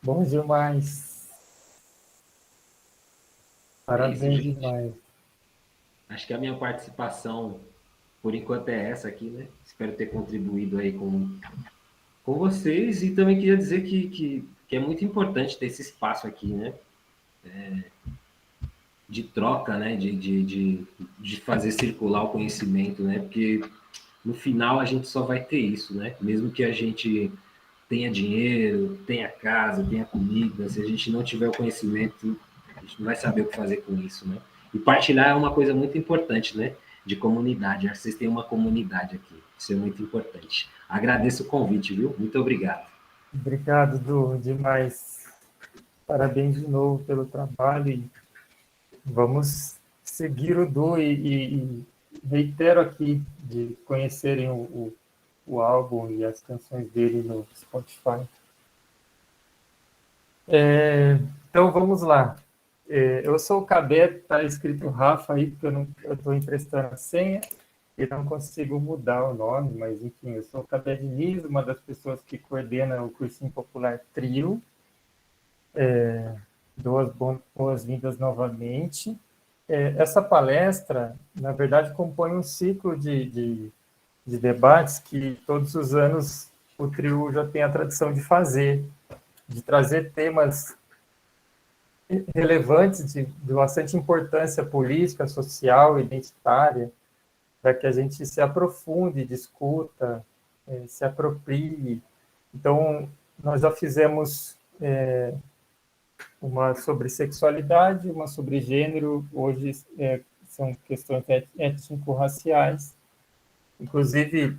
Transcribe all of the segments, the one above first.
Bom demais. É isso, Parabéns gente. demais. Acho que a minha participação, por enquanto, é essa aqui, né? Espero ter contribuído aí com vocês e também queria dizer que é muito importante ter esse espaço aqui, né? De troca, né? De fazer circular o conhecimento, né? Porque no final a gente só vai ter isso, né? Mesmo que a gente tenha dinheiro, tenha casa, tenha comida, se a gente não tiver o conhecimento, a gente não vai saber o que fazer com isso, né? E partilhar é uma coisa muito importante, né? De comunidade. Acho que vocês têm uma comunidade aqui. Isso é muito importante. Agradeço o convite, viu? Muito obrigado. Obrigado, Du, demais. Parabéns de novo pelo trabalho e vamos seguir o Du e reitero aqui de conhecerem o álbum e as canções dele no Spotify. Então vamos lá. Eu sou o Cabé, está escrito Rafa aí, porque eu estou emprestando a senha e não consigo mudar o nome, mas enfim, eu sou o Cabé Diniz, uma das pessoas que coordena o Cursinho Popular Trio. Boas-vindas novamente. Essa palestra, na verdade, compõe um ciclo de debates que todos os anos o trio já tem a tradição de fazer, de trazer temas relevantes de bastante importância política, social, identitária, para que a gente se aprofunde, discuta, se aproprie. Então, nós já fizemos uma sobre sexualidade, uma sobre gênero, hoje são questões étnico-raciais. Inclusive,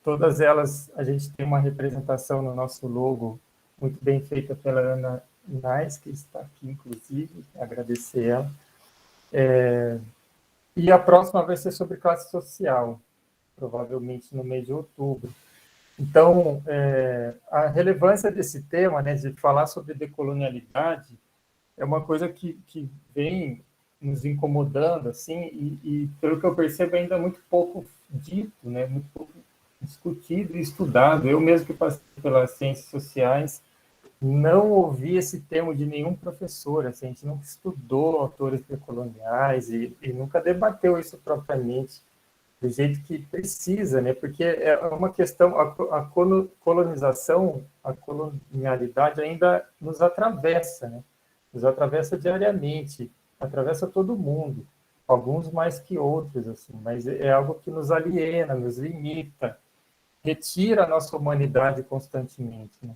todas elas, a gente tem uma representação no nosso logo muito bem feita pela Ana Inais, que está aqui, inclusive, agradecer ela. E a próxima vai ser sobre classe social, provavelmente no mês de outubro. Então, a relevância desse tema, né, de falar sobre decolonialidade, é uma coisa que vem nos incomodando, assim, e pelo que eu percebo, ainda é muito pouco dito, né, muito pouco discutido e estudado. Eu mesmo que passei pelas ciências sociais, não ouvi esse termo de nenhum professor, assim, a gente nunca estudou autores decoloniais e nunca debateu isso propriamente do jeito que precisa, né? Porque é uma questão, a colonização, a colonialidade ainda nos atravessa, né? Nos atravessa diariamente, atravessa todo mundo, alguns mais que outros, assim, mas é algo que nos aliena, nos limita, retira a nossa humanidade constantemente, né?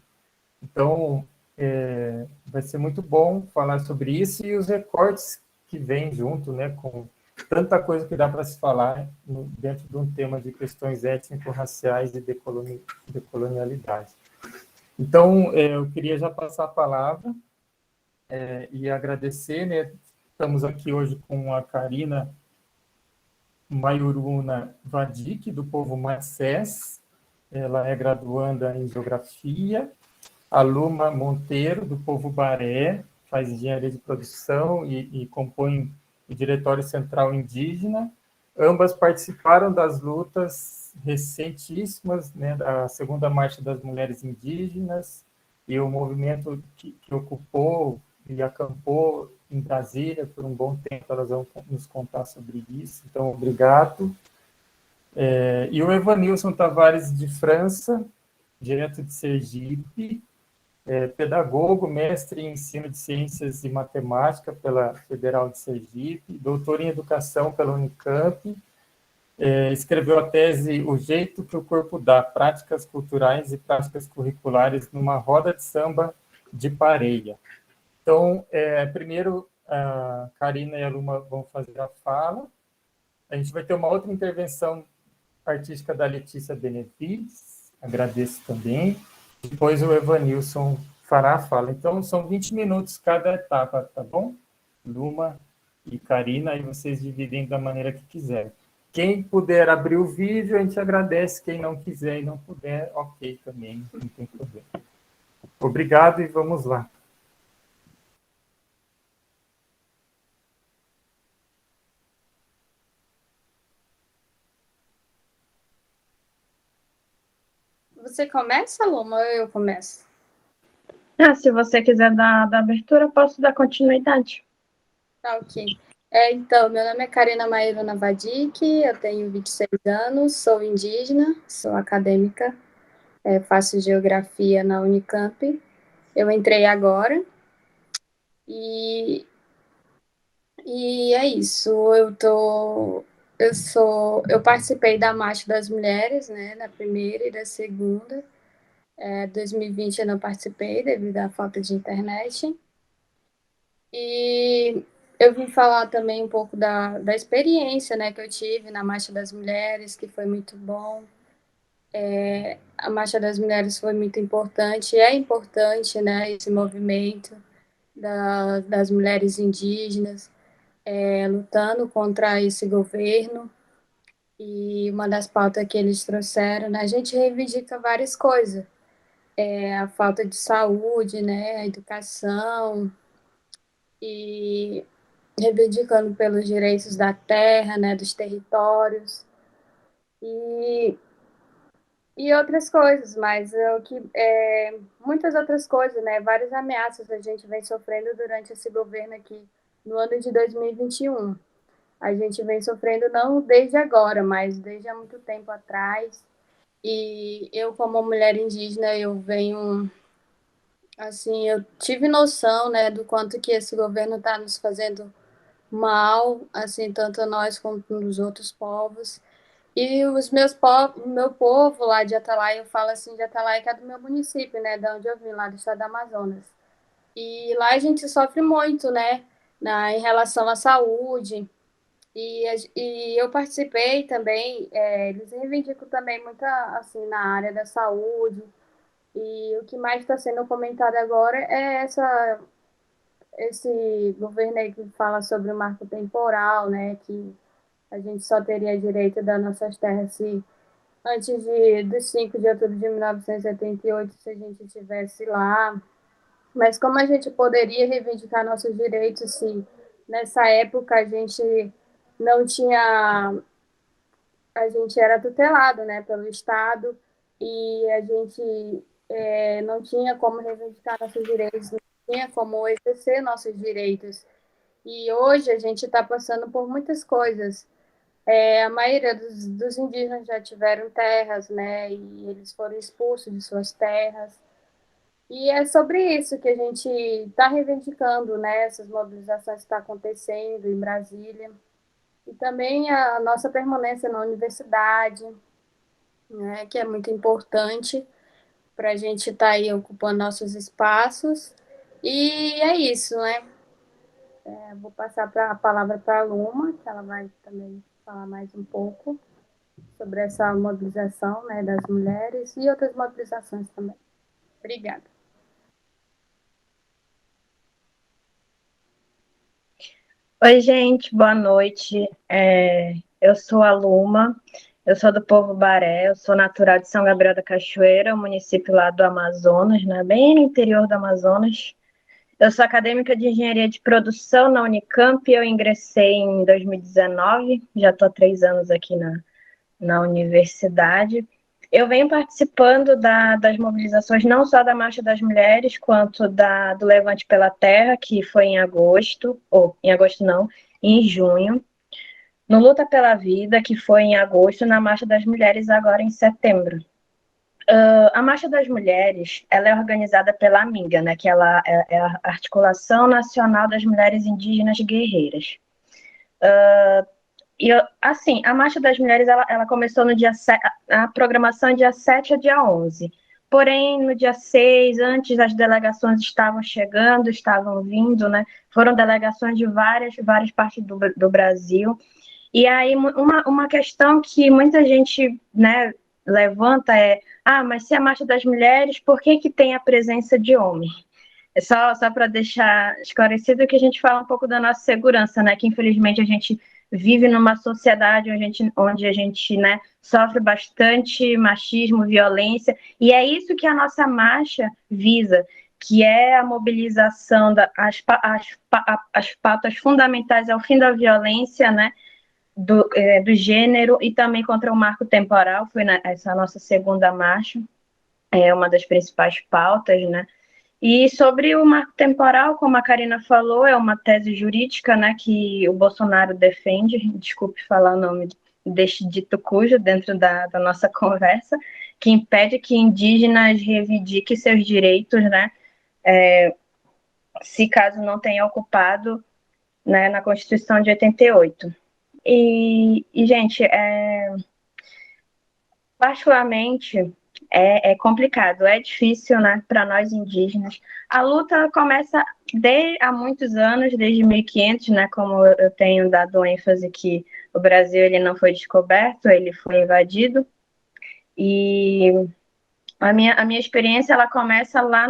Então, vai ser muito bom falar sobre isso e os recortes que vêm junto, né, com tanta coisa que dá para se falar dentro de um tema de questões étnico-raciais e decolonialidade. Então, eu queria já passar a palavra e agradecer, né? Estamos aqui hoje com a Karina Mayuruna Vadik, do povo Macés. Ela é graduanda em Geografia. A Luma Monteiro, do povo Baré, faz engenharia de produção e compõe o Diretório Central Indígena. Ambas participaram das lutas recentíssimas, né, da segunda Marcha das Mulheres Indígenas e o movimento que ocupou e acampou em Brasília por um bom tempo. Elas vão nos contar sobre isso. Então, obrigado. E o Evanilson Tavares de França, direto de Sergipe, pedagogo, mestre em ensino de ciências e matemática pela Federal de Sergipe, doutor em educação pela Unicamp, escreveu a tese O Jeito que o Corpo Dá, Práticas Culturais e Práticas Curriculares numa Roda de Samba de Pareia. Então, primeiro, a Karina e a Luma vão fazer a fala, a gente vai ter uma outra intervenção artística da Letícia Benevides, agradeço também. Depois o Evanilson fará a fala. Então, são 20 minutos cada etapa, tá bom? Luma e Karina, aí vocês dividem da maneira que quiserem. Quem puder abrir o vídeo, a gente agradece. Quem não quiser e não puder, ok também, não tem problema. Obrigado e vamos lá. Você começa, Luma, ou eu começo? Se você quiser dar abertura, eu posso dar continuidade. Tá, ok. Então, meu nome é Karina Mairuna Vadik, eu tenho 26 anos, sou indígena, sou acadêmica, faço geografia na Unicamp. Eu entrei agora e é isso. Eu participei da Marcha das Mulheres, né, na primeira e da segunda. 2020 eu não participei devido à falta de internet. E eu vim falar também um pouco da experiência, né, que eu tive na Marcha das Mulheres, que foi muito bom. A Marcha das Mulheres foi muito importante, é importante, né, esse movimento das mulheres indígenas, lutando contra esse governo. E uma das pautas que eles trouxeram, né, a gente reivindica várias coisas. A falta de saúde, né, a educação, e reivindicando pelos direitos da terra, né, dos territórios e, outras coisas, mas muitas outras coisas, né, várias ameaças a gente vem sofrendo durante esse governo aqui no ano de 2021. A gente vem sofrendo não desde agora, mas desde há muito tempo atrás. E eu, como mulher indígena, eu venho, assim, eu tive noção, né, do quanto que esse governo está nos fazendo mal, assim, tanto a nós quanto os outros povos. E o meu povo lá de Atalaia, eu falo assim de Atalaia, que é do meu município, né, de onde eu vim, lá do estado do Amazonas. E lá a gente sofre muito, né, em relação à saúde. E eu participei também, eles reivindicam também muito, assim, na área da saúde. E o que mais está sendo comentado agora é esse governo aí que fala sobre o marco temporal, né, que a gente só teria direito das nossas terras se antes dos 5 de outubro de 1978, se a gente estivesse lá. Mas como a gente poderia reivindicar nossos direitos se nessa época a gente não tinha, a gente era tutelado, né, pelo Estado, e a gente não tinha como reivindicar nossos direitos, não tinha como exercer nossos direitos. E hoje a gente está passando por muitas coisas. A maioria dos indígenas já tiveram terras, né? E eles foram expulsos de suas terras. E é sobre isso que a gente está reivindicando, né? Essas mobilizações que estão acontecendo em Brasília. E também a nossa permanência na universidade, né? Que é muito importante para a gente estar aí ocupando nossos espaços. E é isso, né? Vou passar a palavra para a Luma, que ela vai também falar mais um pouco sobre essa mobilização, né, das mulheres e outras mobilizações também. Obrigada. Oi, gente, boa noite. Eu sou a Luma, eu sou do povo Baré, eu sou natural de São Gabriel da Cachoeira, um município lá do Amazonas, né, bem no interior do Amazonas. Eu sou acadêmica de engenharia de produção na Unicamp, eu ingressei em 2019, já estou há 3 anos aqui na universidade. Eu venho participando das mobilizações, não só da Marcha das Mulheres, quanto do Levante pela Terra, que foi em agosto, ou em agosto não, em junho. No Luta pela Vida, que foi em agosto, na Marcha das Mulheres, agora em setembro. A Marcha das Mulheres, ela é organizada pela AMINGA, né, que ela é a Articulação Nacional das Mulheres Indígenas Guerreiras. E, assim, a Marcha das Mulheres, ela começou no dia 7, a programação é dia 7 a dia 11. Porém, no dia 6, antes as delegações estavam chegando, estavam vindo, né? Foram delegações de várias partes do Brasil. E aí, uma questão que muita gente, né, levanta mas se a Marcha das Mulheres, por que tem a presença de homem? É só para deixar esclarecido que a gente fala um pouco da nossa segurança, né? Que infelizmente a gente vive numa sociedade onde a gente, né, sofre bastante machismo, violência, e é isso que a nossa marcha visa, que é a mobilização as pautas fundamentais ao fim da violência, né? Do gênero e também contra o marco temporal, foi essa nossa segunda marcha, é uma das principais pautas, né? E sobre o marco temporal, como a Karina falou, é uma tese jurídica, né, que o Bolsonaro defende, desculpe falar o nome deste dito cujo dentro da nossa conversa, que impede que indígenas reivindiquem seus direitos, né, se caso não tenha ocupado, né, na Constituição de 88. Gente, particularmente, é complicado, é difícil, né, para nós indígenas. A luta começa há muitos anos, desde 1500, né, como eu tenho dado ênfase que o Brasil ele não foi descoberto, ele foi invadido. E a minha experiência ela começa lá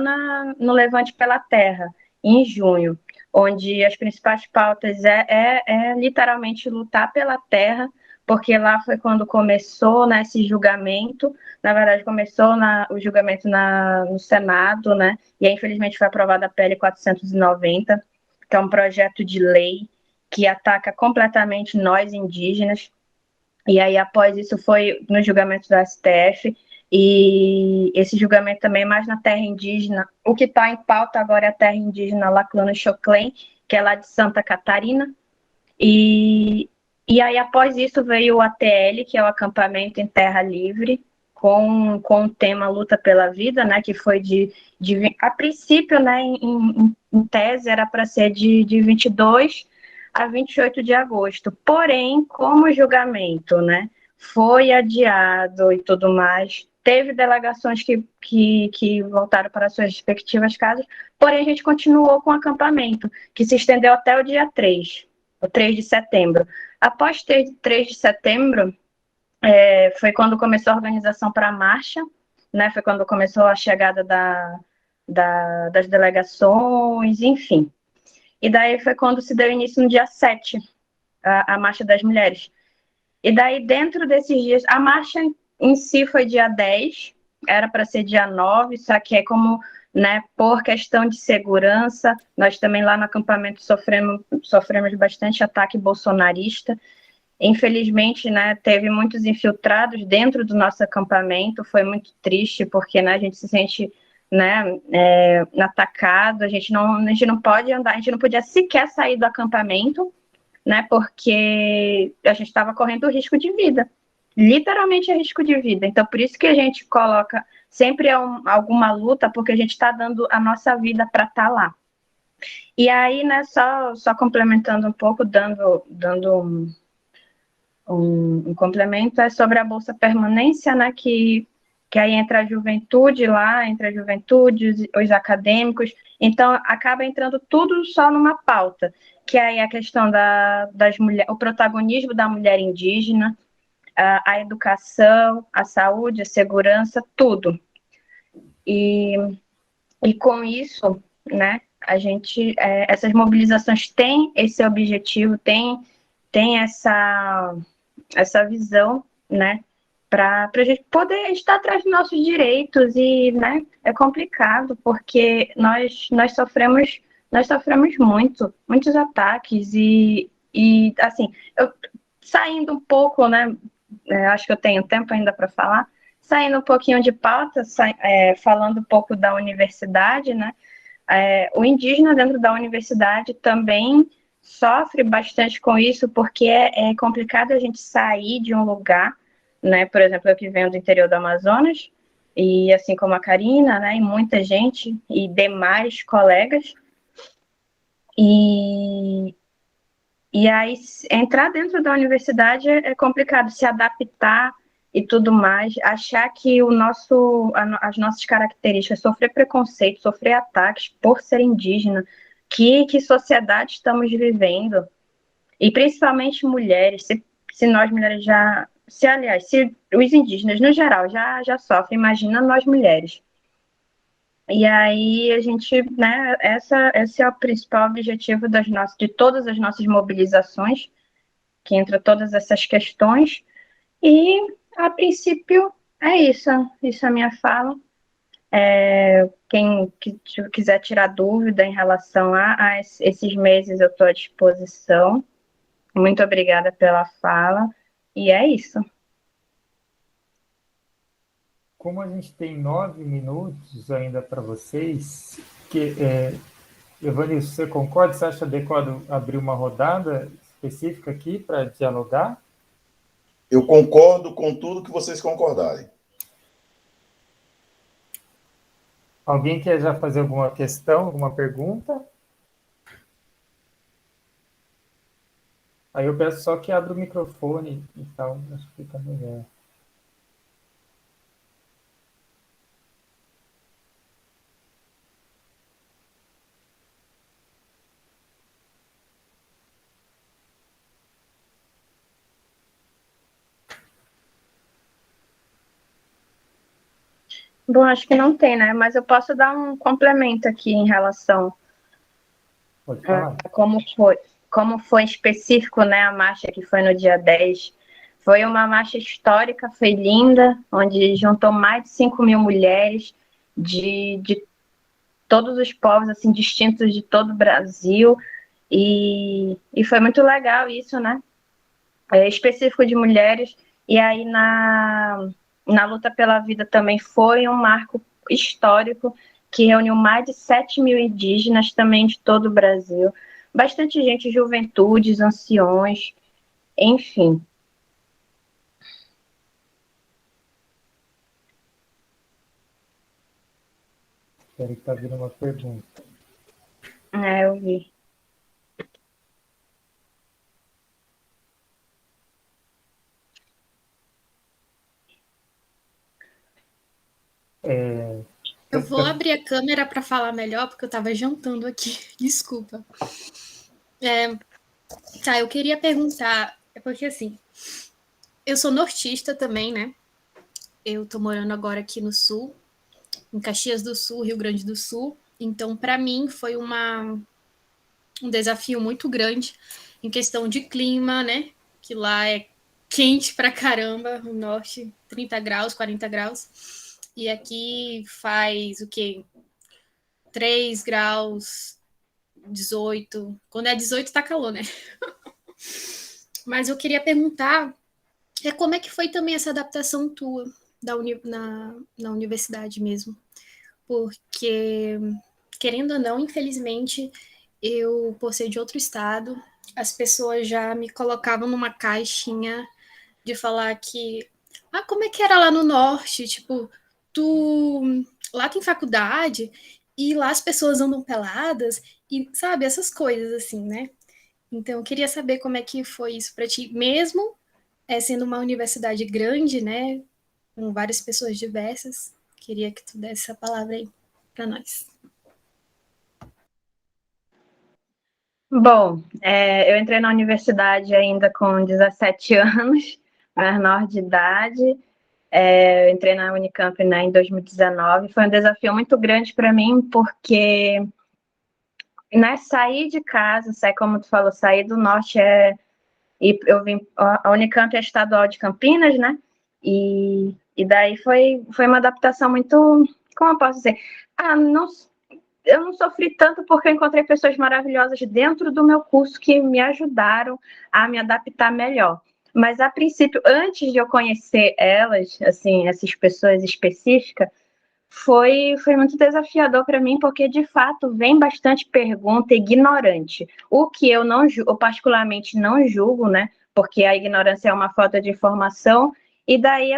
no Levante pela Terra, em junho, onde as principais pautas é literalmente lutar pela terra, porque lá foi quando começou, né, esse julgamento. Na verdade, começou o julgamento no Senado, né, e aí, infelizmente foi aprovada a PL 490, que é um projeto de lei que ataca completamente nós indígenas. E aí, após isso, foi no julgamento do STF, e esse julgamento também é mais na terra indígena. O que está em pauta agora é a terra indígena Laclano Choclen, que é lá de Santa Catarina. E aí, após isso, veio o ATL, que é o acampamento em terra livre, com o tema Luta pela Vida, né, que foi a princípio, né, em tese, era para ser de 22 a 28 de agosto. Porém, como o julgamento, né, foi adiado e tudo mais, teve delegações que voltaram para suas respectivas casas, porém a gente continuou com o acampamento, que se estendeu até o dia 3, o 3 de setembro. Após 3 de setembro, foi quando começou a organização para a marcha, né, foi quando começou a chegada das delegações, enfim. E daí foi quando se deu início no dia 7, a Marcha das Mulheres. E daí, dentro desses dias, a marcha em si foi dia 10, era para ser dia 9, só que é como, né, por questão de segurança, nós também lá no acampamento sofremos bastante ataque bolsonarista. Infelizmente, né, teve muitos infiltrados dentro do nosso acampamento, foi muito triste, porque, né, a gente se sente, né, atacado, a gente não pode andar, a gente não podia sequer sair do acampamento, né, porque a gente estava correndo risco de vida, literalmente é risco de vida. Então, por isso que a gente coloca sempre alguma luta, porque a gente está dando a nossa vida para estar lá. E aí, né, só complementando um pouco, dando um complemento, é sobre a Bolsa Permanência, né, que aí entra a juventude lá, entre a juventude, os acadêmicos, então acaba entrando tudo só numa pauta, que aí a questão das mulheres, o protagonismo da mulher indígena, a educação, a saúde, a segurança, tudo. E com isso, né, a gente, essas mobilizações têm esse objetivo, tem essa visão, né, para a gente poder estar atrás dos nossos direitos. E, né, é complicado porque nós sofremos muitos ataques e assim, saindo um pouco, né, acho que eu tenho tempo ainda para falar, saindo um pouquinho de pauta, falando um pouco da universidade, né, o indígena dentro da universidade também sofre bastante com isso, porque é complicado a gente sair de um lugar, né? Por exemplo, eu que venho do interior do Amazonas, e assim como a Karina, né, e muita gente, e demais colegas, e aí entrar dentro da universidade é complicado, se adaptar e tudo mais, achar que as nossas características, sofrer preconceito, sofrer ataques por ser indígena, que sociedade estamos vivendo, e principalmente mulheres, se nós mulheres se os indígenas no geral já sofrem, imagina nós mulheres. E aí a gente, né, esse é o principal objetivo de todas as nossas mobilizações, que entra todas essas questões. E, a princípio, é isso. Isso é a minha fala. Quem quiser tirar dúvida em relação a esses meses, eu estou à disposição. Muito obrigada pela fala. E é isso. Como a gente tem 9 minutos ainda para vocês, Evanilson, você concorda? Você acha adequado abrir uma rodada específica aqui para dialogar? Eu concordo com tudo que vocês concordarem. Alguém quer já fazer alguma questão, alguma pergunta? Aí eu peço só que abra o microfone e tal, acho que fica melhor. Bom, acho que não tem, né? Mas eu posso dar um complemento aqui em relação Pode falar. a como foi específico, né, a marcha que foi no dia 10. Foi uma marcha histórica, foi linda, onde juntou mais de 5.000 mulheres de todos os povos assim distintos de todo o Brasil, e foi muito legal isso, né? Específico de mulheres. E aí na luta pela vida também foi um marco histórico que reuniu mais de 7.000 indígenas também de todo o Brasil, bastante gente, juventudes, anciões, enfim. Espero que está vindo uma pergunta. Eu vi. Eu vou abrir a câmera para falar melhor, porque eu estava jantando aqui. Desculpa. Tá, eu queria perguntar, porque assim, eu sou nortista também, né? Eu tô morando agora aqui no Sul, em Caxias do Sul, Rio Grande do Sul. Então, para mim, foi um desafio muito grande em questão de clima, né? Que lá é quente pra caramba, no norte, 30 graus, 40 graus. E aqui faz o quê? 3 graus, 18. Quando é 18 tá calor, né? Mas eu queria perguntar como é que foi também essa adaptação tua na universidade mesmo? Porque, querendo ou não, infelizmente, eu, por ser de outro estado, as pessoas já me colocavam numa caixinha de falar que, como é que era lá no norte? Tipo, lá tem faculdade e lá as pessoas andam peladas e, sabe, essas coisas assim, né? Então, eu queria saber como é que foi isso para ti, mesmo sendo uma universidade grande, né, com várias pessoas diversas. Queria que tu desse essa palavra aí para nós. Bom, eu entrei na universidade ainda com 17 anos, menor de idade. Eu entrei na Unicamp, né, em 2019. Foi um desafio muito grande para mim, porque, né, sair de casa, como tu falou, sair do norte e eu vim, a Unicamp é estadual de Campinas, né? E daí foi uma adaptação muito, como eu posso dizer? Eu não sofri tanto porque eu encontrei pessoas maravilhosas dentro do meu curso que me ajudaram a me adaptar melhor. Mas, a princípio, antes de eu conhecer elas, assim, essas pessoas específicas, foi muito desafiador para mim, porque, de fato, vem bastante pergunta ignorante. O que eu particularmente não julgo, né? Porque a ignorância é uma falta de informação, e daí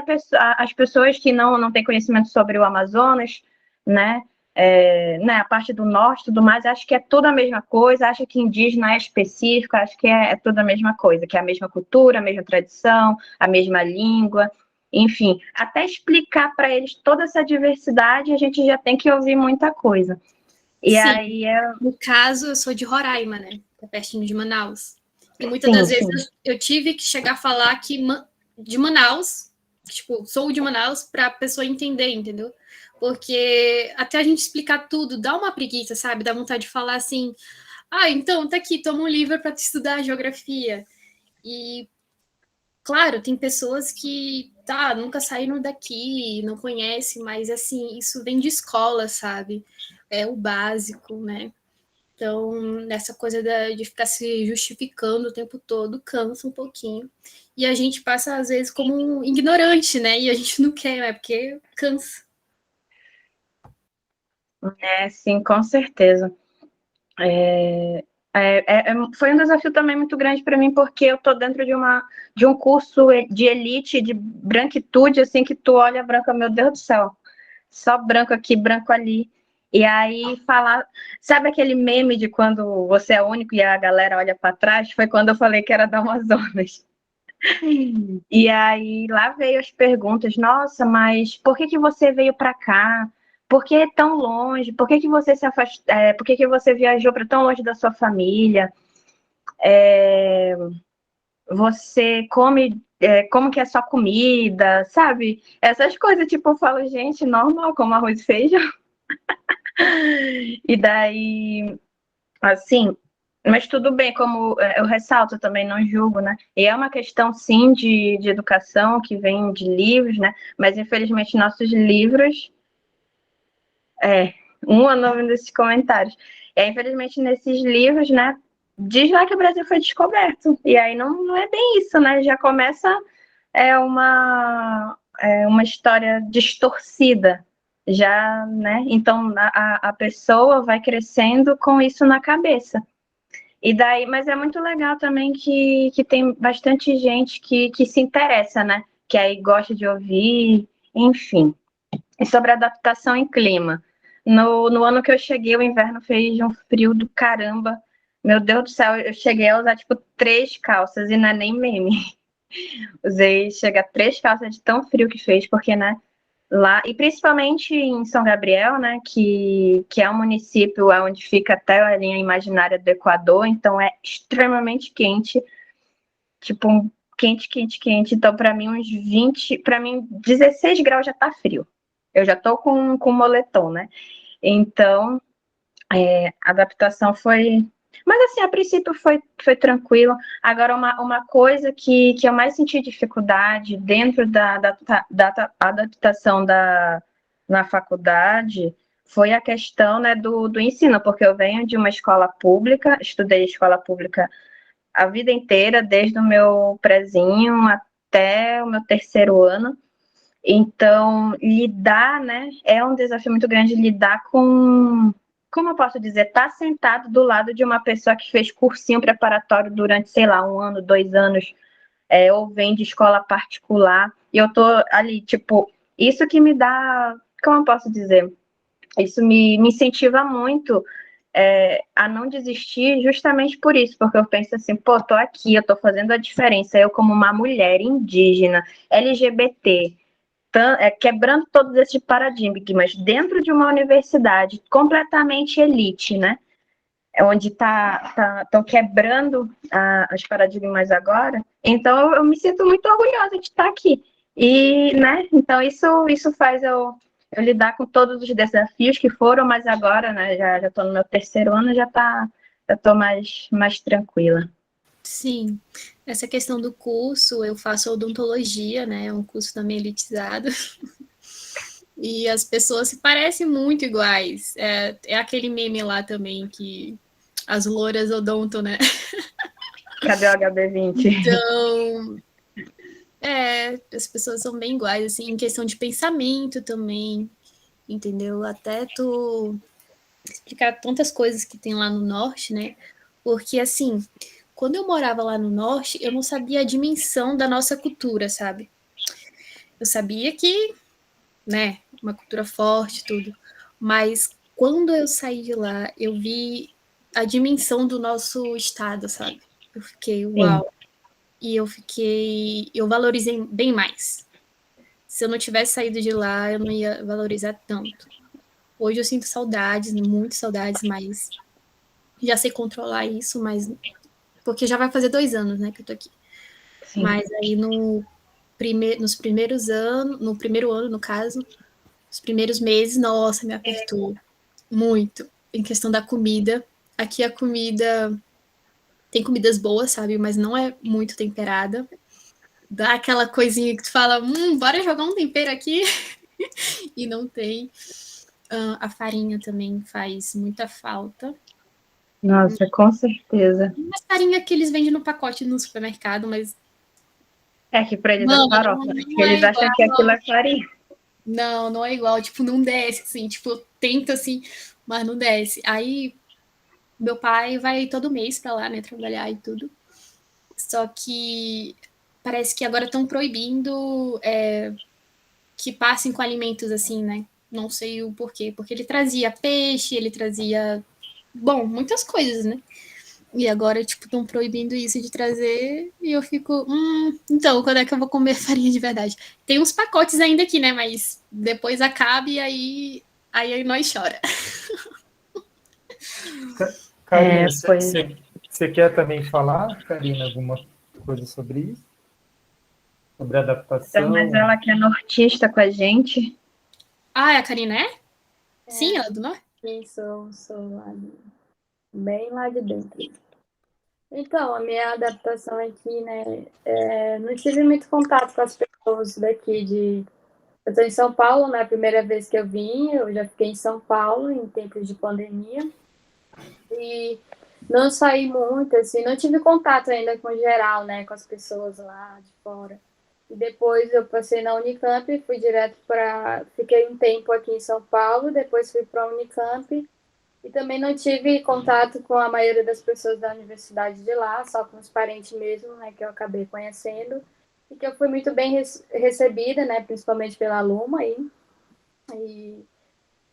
as pessoas que não têm conhecimento sobre o Amazonas, né? A parte do norte e tudo mais, acho que é tudo a mesma coisa, acho que indígena é específico, acho que é tudo a mesma coisa, que é a mesma cultura, a mesma tradição, a mesma língua, enfim, até explicar para eles toda essa diversidade, a gente já tem que ouvir muita coisa. E sim, aí no caso, eu sou de Roraima, né? Que é pertinho de Manaus. E muitas das vezes eu tive que chegar a falar de Manaus, tipo, sou de Manaus, para a pessoa entender, entendeu? Porque até a gente explicar tudo dá uma preguiça, sabe? Dá vontade de falar assim, então tá aqui, toma um livro para estudar geografia. E, claro, tem pessoas que, nunca saíram daqui, não conhecem, mas, assim, isso vem de escola, sabe? É o básico, né? Então, nessa coisa de ficar se justificando o tempo todo, cansa um pouquinho. E a gente passa, às vezes, como um ignorante, né? E a gente não quer, porque cansa. Sim, com certeza. Foi um desafio também muito grande para mim, porque eu tô dentro de um curso de elite, de branquitude, assim, que tu olha branca, meu Deus do céu, só branco aqui, branco ali. E aí falar, sabe aquele meme de quando você é único e a galera olha para trás? Foi quando eu falei que era da Amazonas. E aí lá veio as perguntas, nossa, mas por que você veio para cá? Por que tão longe? Por que você se afastou? Por que você viajou para tão longe da sua família? Você come, como que é a sua comida, sabe? Essas coisas, tipo, eu falo, gente, normal, como arroz e feijão. E daí, assim, mas tudo bem, como eu ressalto, também não julgo, né? E é uma questão, sim, de educação que vem de livros, né? Mas, infelizmente, nossos livros... um ano nesses comentários. Infelizmente, nesses livros, né? Diz lá que o Brasil foi descoberto. E aí não é bem isso, né? Já começa uma história distorcida. Já, né? Então, a pessoa vai crescendo com isso na cabeça. E daí, mas é muito legal também que tem bastante gente que se interessa, né? Que aí gosta de ouvir, enfim. E sobre adaptação em clima. No ano que eu cheguei, o inverno fez um frio do caramba. Meu Deus do céu, eu cheguei a usar, tipo, 3 calças, e não é nem meme. Usei, chega a 3 calças de tão frio que fez, porque, né, lá, e principalmente em São Gabriel, né, que é um município onde fica até a linha imaginária do Equador, então é extremamente quente, tipo, quente, quente, quente. Então, para mim, uns 20, para mim, 16 graus já tá frio. Eu já tô com moletom, né? Então, a adaptação foi... Mas, assim, a princípio foi tranquilo. Agora, uma coisa que eu mais senti dificuldade dentro da adaptação na faculdade foi a questão, né, do ensino, porque eu venho de uma escola pública, estudei escola pública a vida inteira, desde o meu prezinho até o meu 3º ano. Então, lidar, né, é um desafio muito grande lidar com, como eu posso dizer, estar sentado do lado de uma pessoa que fez cursinho preparatório durante, sei lá, 1 ano, 2 anos, ou vem de escola particular, e eu tô ali, tipo, isso que me dá, como eu posso dizer, isso me incentiva muito a não desistir justamente por isso, porque eu penso assim, pô, tô aqui, eu tô fazendo a diferença, eu como uma mulher indígena, LGBT, quebrando todos esses paradigmas dentro de uma universidade completamente elite, né? Onde estão quebrando os paradigmas agora. Então, eu me sinto muito orgulhosa de estar aqui. E, né? Então, isso faz eu lidar com todos os desafios que foram, mas agora, né? Já estou no meu 3º ano, já estou mais tranquila. Sim, essa questão do curso, eu faço odontologia, né? É um curso também elitizado. E as pessoas se parecem muito iguais. É aquele meme lá também que as louras odonto, né? Cadê o HB20? Então, as pessoas são bem iguais, assim, em questão de pensamento também, entendeu? Até tu explicar tantas coisas que tem lá no norte, né? Porque, assim, quando eu morava lá no norte, eu não sabia a dimensão da nossa cultura, sabe? Eu sabia que, né, uma cultura forte, tudo. Mas quando eu saí de lá, eu vi a dimensão do nosso estado, sabe? Eu fiquei, uau. E eu valorizei bem mais. Se eu não tivesse saído de lá, eu não ia valorizar tanto. Hoje eu sinto saudades, muitas saudades, mas já sei controlar isso, mas porque já vai fazer 2 anos, né, que eu tô aqui. Sim. Mas aí nos primeiros anos, no primeiro ano, no caso, os primeiros meses, nossa, me apertou muito em questão da comida. Aqui a comida tem comidas boas, sabe, mas não é muito temperada. Dá aquela coisinha que tu fala, bora jogar um tempero aqui, e não tem. A farinha também faz muita falta. Nossa, com certeza. Uma farinha que eles vendem no pacote no supermercado, mas... que pra eles é farofa. Eles acham que aquilo é farinha. Não, não é igual, tipo, não desce, assim, tipo, eu tento, assim, mas não desce. Aí, meu pai vai todo mês pra lá, né, trabalhar e tudo. Só que parece que agora estão proibindo que passem com alimentos assim, né? Não sei o porquê. Porque ele trazia peixe, ele trazia, bom, muitas coisas, né? E agora, tipo, estão proibindo isso de trazer e eu fico, então, quando é que eu vou comer farinha de verdade? Tem uns pacotes ainda aqui, né? Mas depois acaba e aí nós chora. Karina, Pois você quer também falar, Karina, alguma coisa sobre isso? Sobre é, adaptação? mas ela que é nortista com a gente. Ah, a Karina é? Sim, É, ela é do norte? sou bem lá de dentro. Então, a minha adaptação aqui, né, não tive muito contato com as pessoas daqui de... Eu estou em São Paulo, né, a primeira vez que eu vim, eu já fiquei em São Paulo em tempos de pandemia, e não saí muito, assim, não tive contato ainda com geral, né, com as pessoas lá de fora. E depois eu passei na Unicamp, fui direto para... Fiquei um tempo aqui em São Paulo, depois fui para a Unicamp, e também não tive contato com a maioria das pessoas da universidade de lá, só com os parentes mesmo, né, que eu acabei conhecendo, e que eu fui muito bem recebida, né, principalmente pela Luma aí.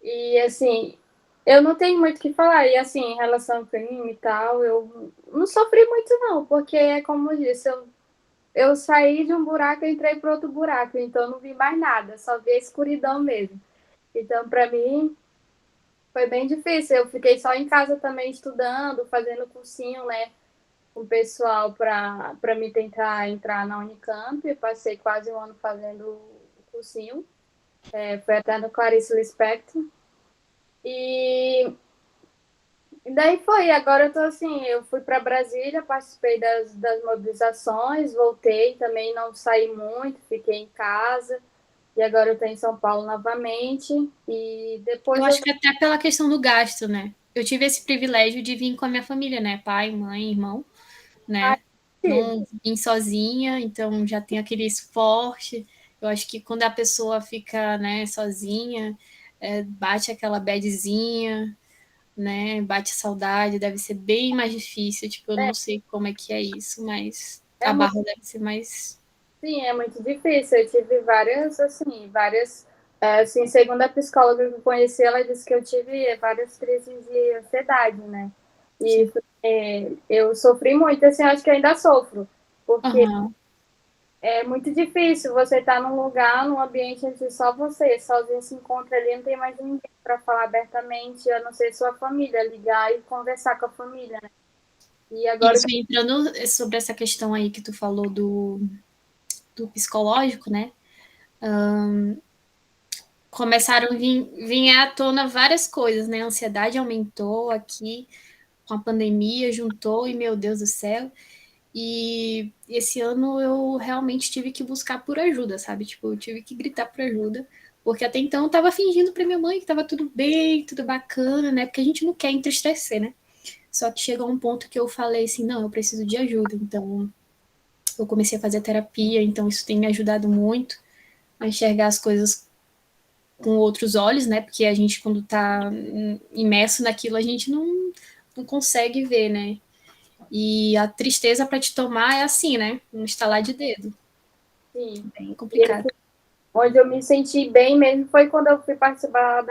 E assim, eu não tenho muito o que falar. E assim, em relação ao crime e tal, eu não sofri muito não, porque é como eu disse, eu saí de um buraco e entrei para outro buraco, então eu não vi mais nada, só vi a escuridão mesmo. Então, para mim, foi bem difícil. Eu fiquei só em casa também estudando, fazendo cursinho, né, com o pessoal para me tentar entrar na Unicamp. Eu passei quase um ano fazendo o cursinho. Foi até no Clarice Lispector. E daí foi. Agora eu tô assim, eu fui para Brasília, participei das mobilizações, voltei, também não saí muito, fiquei em casa. E agora eu tô em São Paulo novamente. E Eu depois eu... acho que até pela questão do gasto, né? Eu tive esse privilégio de vir com a minha família, né? Pai, mãe, irmão, né? Não vim sozinha, então já tem aquele suporte. Eu acho que quando a pessoa fica, né, sozinha, bate aquela badzinha, né? Bate a saudade, deve ser bem mais difícil. Tipo, eu não sei como é que é isso, mas É a muito, barra deve ser mais. sim, é muito difícil. Eu tive várias, assim, segundo a psicóloga que eu conheci, ela disse que eu tive várias crises de ansiedade, né? E eu sofri muito, assim, acho que ainda sofro, porque Uhum. é muito difícil você estar num lugar, num ambiente onde só você, sozinho se encontra ali, não tem mais ninguém para falar abertamente, a não ser sua família, ligar e conversar com a família, né? E agora, Isso, entrando sobre essa questão aí que tu falou do psicológico, né? Começaram a vir à tona várias coisas, né? A ansiedade aumentou aqui com a pandemia, juntou e, meu Deus do céu. E esse ano eu realmente tive que buscar por ajuda, sabe? Tipo, eu tive que gritar por ajuda, porque até então eu tava fingindo pra minha mãe que tava tudo bem, tudo bacana, né? Porque a gente não quer entristecer, né? Só que chegou um ponto que eu falei assim, não, eu preciso de ajuda. Então, eu comecei a fazer terapia, então isso tem me ajudado muito a enxergar as coisas com outros olhos, né? Porque a gente, quando tá imerso naquilo, a gente não consegue ver, né? E a tristeza para te tomar é assim, né? Um estalar de dedo. sim, Bem e complicado. assim, onde eu me senti bem mesmo foi quando eu fui participar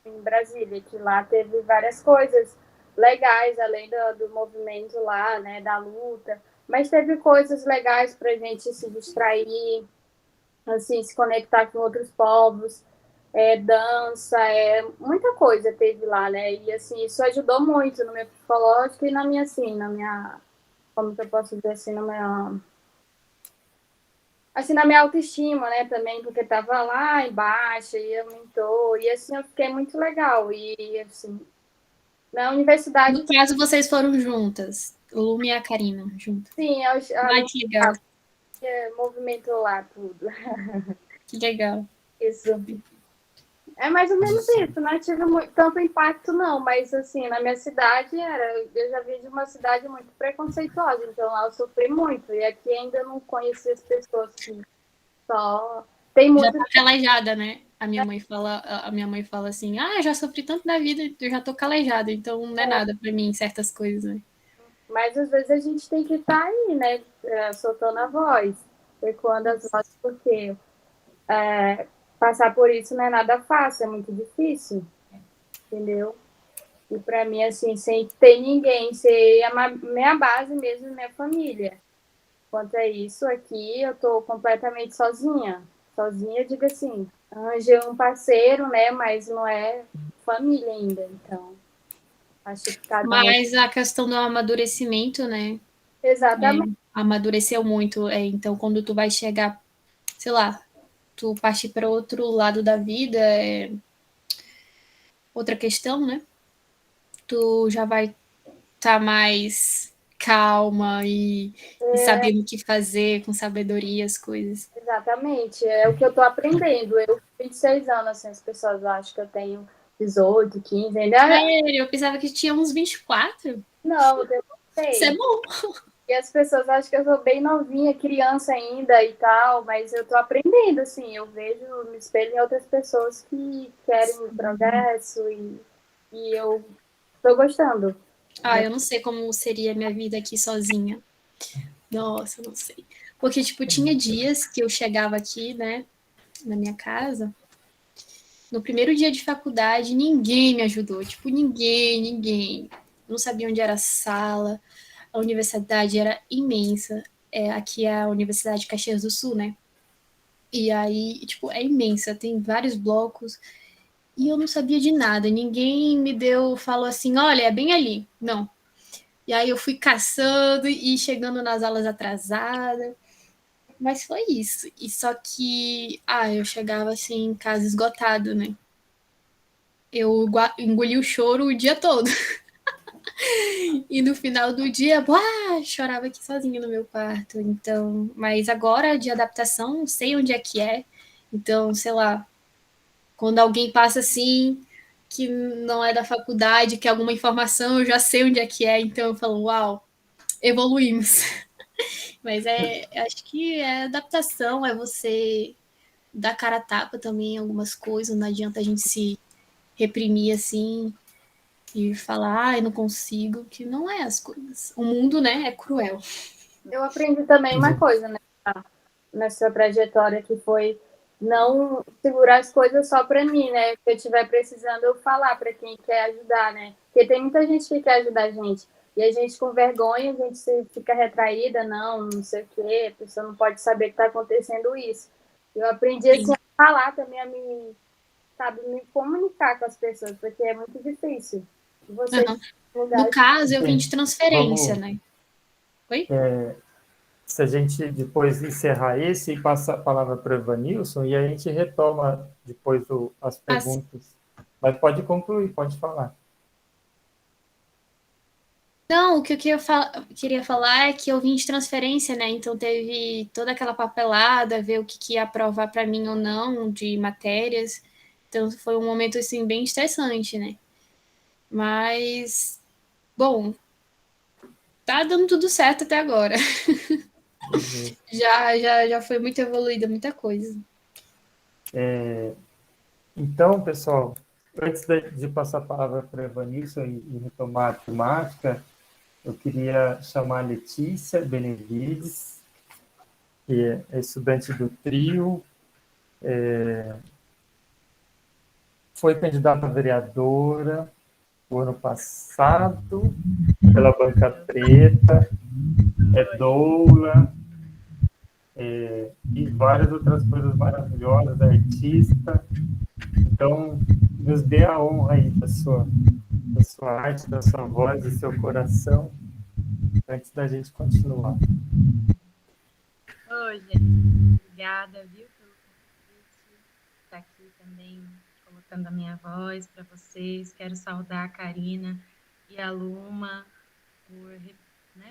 em Brasília, que lá teve várias coisas legais, além do movimento lá, né, da luta, mas teve coisas legais para a gente se distrair, assim, se conectar com outros povos, dança, muita coisa teve lá, né, e assim, isso ajudou muito no meu psicológico e na minha, assim, como que eu posso dizer assim, na minha autoestima, né, também, porque tava lá embaixo e aumentou, e assim, eu fiquei muito legal, e assim, na universidade, No caso, vocês foram juntas, o Lume e a Karina, juntas. sim, Ai, que legal, movimentou lá tudo. que legal. Isso. É mais ou menos isso, não tive tanto impacto, não, mas assim, na minha cidade eu já vim de uma cidade muito preconceituosa, então lá eu sofri muito, e aqui ainda não conheci as pessoas que só tem Já muito. tô calejada, né? A minha mãe fala assim, eu já sofri tanto na vida, eu já tô calejada, então não é nada pra mim certas coisas, né? Mas às vezes a gente tem que estar aí, né? Soltando a voz, ecoando as vozes, porque passar por isso não é nada fácil, é muito difícil, entendeu? E para mim, assim, sem ter ninguém, ser a minha base mesmo, minha família. Quanto a isso, aqui eu tô completamente sozinha. Sozinha, digo assim, arranjei um parceiro, né? Mas não é família ainda, então acho que cada um. Mas a questão do amadurecimento, né? Exatamente. Amadureceu muito. Então, quando tu vai chegar, sei lá, tu partir para outro lado da vida, outra questão, né? Tu já vai estar mais calma e sabendo o que fazer, com sabedoria as coisas. Exatamente, é o que eu estou aprendendo. Eu, 26 anos, assim, as pessoas acham que eu tenho 18, 15, ainda. Eu pensava que tinha uns 24. Não, eu tenho Isso é 26. bom. E as pessoas acham que eu sou bem novinha, criança ainda e tal, mas eu estou aprendendo, assim, eu vejo, me espelho em outras pessoas que querem progresso e eu estou gostando. Eu não sei como seria a minha vida aqui sozinha. Nossa, eu não sei. Porque, tipo, tinha dias que eu chegava aqui, né, na minha casa. No primeiro dia de faculdade, ninguém me ajudou. Tipo, ninguém. Eu não sabia onde era a sala. A universidade era imensa. Aqui é a Universidade de Caxias do Sul, né? E aí, tipo, é imensa. Tem vários blocos. E eu não sabia de nada. Ninguém falou assim, olha, é bem ali. Não. E aí eu fui caçando e chegando nas aulas atrasada. Mas foi isso. E só que, eu chegava assim em casa esgotado, né? Eu engoli o choro o dia todo. E no final do dia, chorava aqui sozinha no meu quarto. Então, mas agora de adaptação, sei onde é que é. Então, sei lá, quando alguém passa assim, que não é da faculdade, que é alguma informação, eu já sei onde é que é. Então eu falo, uau, evoluímos. Mas acho que é adaptação, é você dar cara a tapa também em algumas coisas, não adianta a gente se reprimir assim e falar, eu não consigo, que não é as coisas. O mundo, né, é cruel. Eu aprendi também uma coisa, né, nessa trajetória que foi não segurar as coisas só para mim, né? Se eu estiver precisando, eu falar para quem quer ajudar, né? Porque tem muita gente que quer ajudar a gente. E a gente, com vergonha, a gente fica retraída, não sei o quê, a pessoa não pode saber que está acontecendo isso. Eu aprendi assim, a falar também, me comunicar com as pessoas, porque é muito difícil. Você, no caso, eu vim de Sim. transferência, né? Oi? Se a gente depois encerrar esse e passar a palavra para o Evanilson, e a gente retoma depois as perguntas. Mas pode concluir, pode falar. Não, o que eu queria falar é que eu vim de transferência, né? Então teve toda aquela papelada, ver o que ia aprovar para mim ou não de matérias. Então foi um momento assim bem estressante, né? Mas bom, tá dando tudo certo até agora. Já foi muito evoluída muita coisa. Então, pessoal, antes de passar a palavra para a Evanilson e retomar a temática, eu queria chamar a Letícia Benevides, que é estudante do TRIO, foi candidata a vereadora o ano passado, pela Banca Preta, é doula, e várias outras coisas maravilhosas, é artista. Então, nos dê a honra aí da sua arte, da sua voz, do seu coração, antes da gente continuar. Oi, gente. Obrigada, viu, pelo convite. Estar aqui também colocando a minha voz para vocês. Quero saudar a Karina e a Luma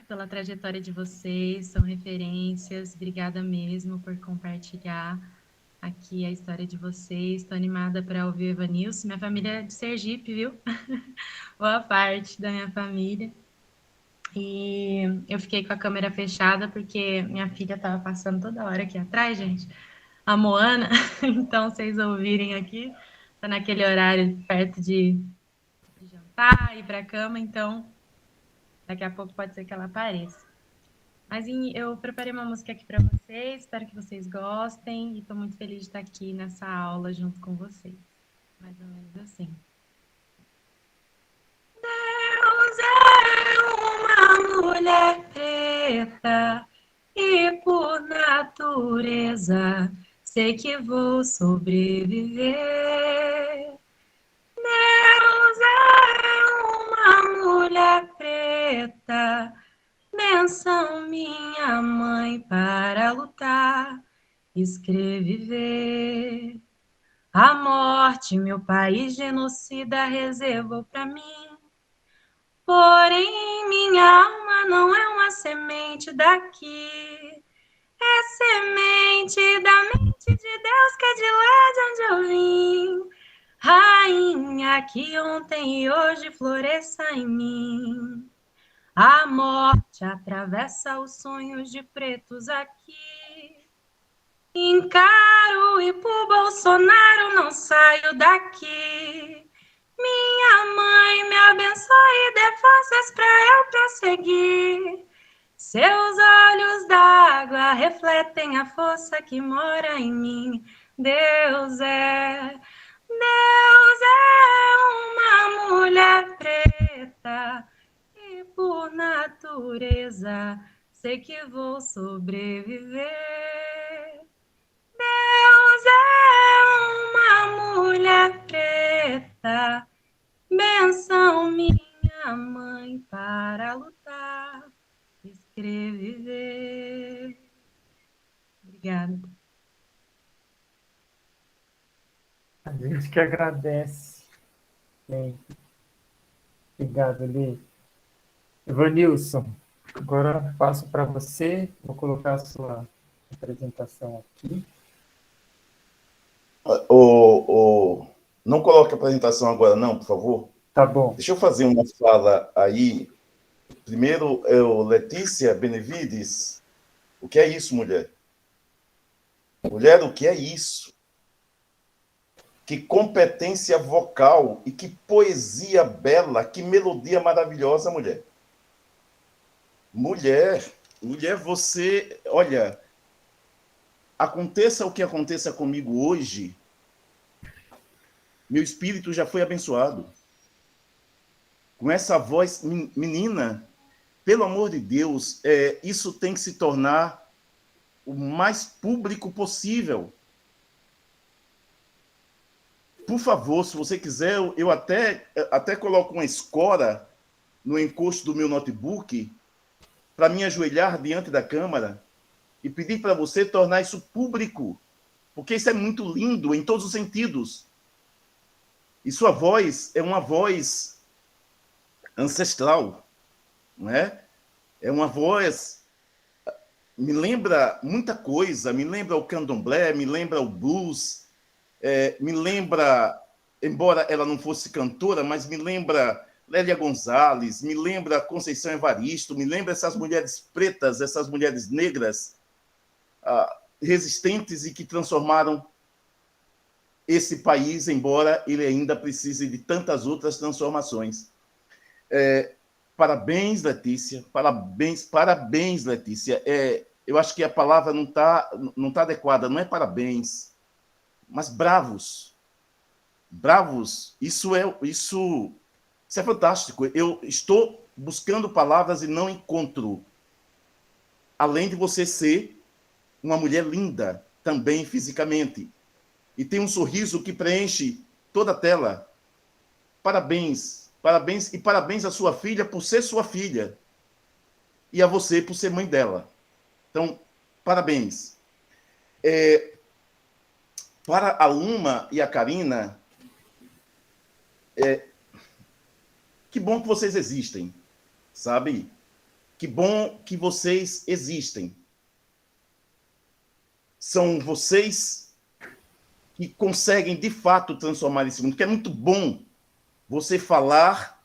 pela trajetória de vocês, são referências. Obrigada mesmo por compartilhar aqui a história de vocês. Estou animada para ouvir o Evanilson. Minha família é de Sergipe, viu? Boa parte da minha família. E eu fiquei com a câmera fechada porque minha filha estava passando toda hora aqui atrás, gente. a Moana, então vocês ouvirem aqui, tá naquele horário perto de jantar, ir pra cama, então daqui a pouco pode ser que ela apareça. Mas eu preparei uma música aqui para vocês, espero que vocês gostem, e estou muito feliz de estar aqui nessa aula junto com vocês. Mais ou menos assim. Deus é uma mulher preta, e por natureza sei que vou sobreviver. Deus é uma mulher preta, benção minha mãe para lutar, escrever. A morte meu país genocida reservou para mim. Porém, minha alma não é uma semente daqui. É semente da mente de Deus que é de lá de onde eu vim. Rainha que ontem e hoje floresça em mim. A morte atravessa os sonhos de pretos aqui. Encaro e por Bolsonaro não saio daqui. Minha mãe me abençoe e dê forças pra eu prosseguir. Seus olhos d'água refletem a força que mora em mim. Deus é uma mulher preta. E por natureza sei que vou sobreviver. Deus é uma mulher preta, benção minha mãe para lutar, escrever. Obrigada. A gente que agradece. Bem, obrigado, Lê. Evanilson, agora passo para você, vou colocar a sua apresentação aqui. Não coloque a apresentação agora, não, por favor. Tá bom. Deixa eu fazer uma fala aí. Primeiro, Letícia Benevides. O que é isso, mulher? Mulher, o que é isso? Que competência vocal e que poesia bela, que melodia maravilhosa, mulher. Mulher, você... Olha, aconteça o que aconteça comigo hoje, meu espírito já foi abençoado. Com essa voz, menina, pelo amor de Deus, isso tem que se tornar o mais público possível. Por favor, se você quiser, eu até coloco uma escora no encosto do meu notebook para me ajoelhar diante da câmera e pedir para você tornar isso público, porque isso é muito lindo em todos os sentidos. E sua voz é uma voz ancestral, não é? É uma voz... Me lembra muita coisa, me lembra o candomblé, me lembra o blues, me lembra, embora ela não fosse cantora, mas me lembra Lélia Gonzalez, me lembra Conceição Evaristo, me lembra essas mulheres pretas, essas mulheres negras, resistentes e que transformaram esse país, embora ele ainda precise de tantas outras transformações. Parabéns, Letícia, parabéns, Letícia. Eu acho que a palavra não tá adequada, não é parabéns, mas bravos. Bravos, isso é fantástico. Eu estou buscando palavras e não encontro. Além de você ser uma mulher linda, também fisicamente, e tem um sorriso que preenche toda a tela. Parabéns, parabéns, e parabéns à sua filha por ser sua filha, e a você por ser mãe dela. Então, parabéns. Para a Luma e a Karina, que bom que vocês existem, sabe? Que bom que vocês existem. São vocês que conseguem, de fato, transformar esse mundo, que é muito bom você falar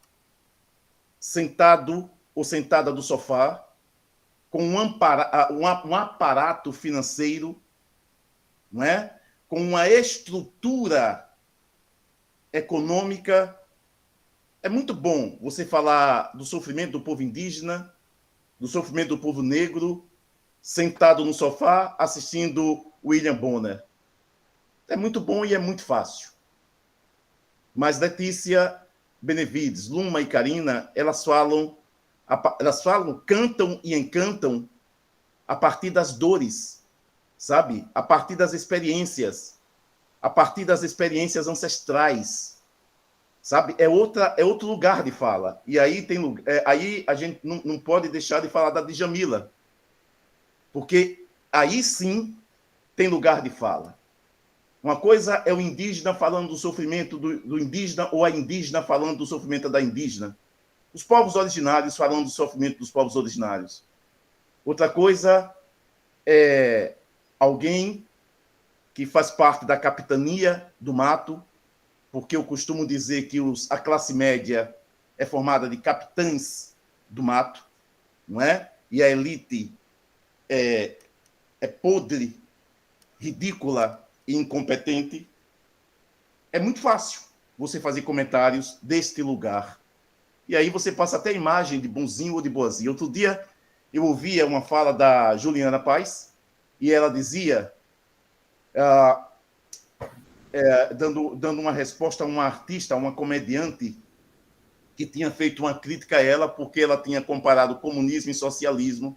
sentado ou sentada do sofá, com um aparato financeiro não é? Com uma estrutura econômica. É muito bom você falar do sofrimento do povo indígena, do sofrimento do povo negro, sentado no sofá assistindo William Bonner. É muito bom e é muito fácil. Mas Letícia Benevides, Luma e Karina, elas falam, cantam e encantam a partir das dores, sabe? A partir das experiências, a partir das experiências ancestrais, sabe? É outro lugar de fala. E aí aí a gente não pode deixar de falar da Djamila, porque aí sim tem lugar de fala. Uma coisa é o indígena falando do sofrimento do indígena, ou a indígena falando do sofrimento da indígena. Os povos originários falando do sofrimento dos povos originários. Outra coisa é alguém que faz parte da capitania do mato, porque eu costumo dizer que a classe média é formada de capitães do mato, não é? E a elite é podre, ridícula e incompetente. É muito fácil você fazer comentários deste lugar. E aí você passa até a imagem de bonzinho ou de boazinha. Outro dia eu ouvia uma fala da Juliana Paz e ela dizia, dando uma resposta a uma artista, a uma comediante, que tinha feito uma crítica a ela porque ela tinha comparado comunismo e socialismo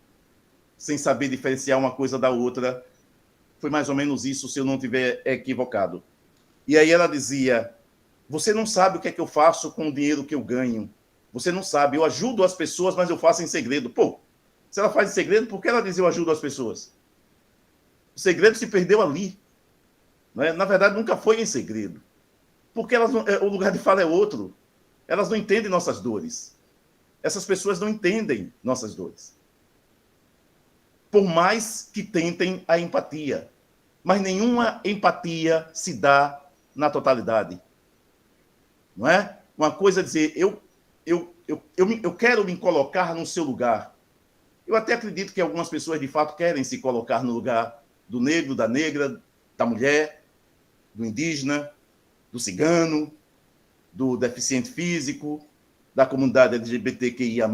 sem saber diferenciar uma coisa da outra. Foi mais ou menos isso, se eu não estiver equivocado. E aí ela dizia, você não sabe o que é que eu faço com o dinheiro que eu ganho. Você não sabe, eu ajudo as pessoas, mas eu faço em segredo. Pô, se ela faz em segredo, por que ela diz eu ajudo as pessoas? O segredo se perdeu ali. Não é? Na verdade, nunca foi em segredo. Porque o lugar de fala é outro. Elas não entendem nossas dores. Essas pessoas não entendem nossas dores. Por mais que tentem a empatia. Mas nenhuma empatia se dá na totalidade. Não é? Uma coisa é dizer, eu quero me colocar no seu lugar. Eu até acredito que algumas pessoas, de fato, querem se colocar no lugar do negro, da negra, da mulher, do indígena, do cigano, do deficiente físico, da comunidade LGBTQIA+.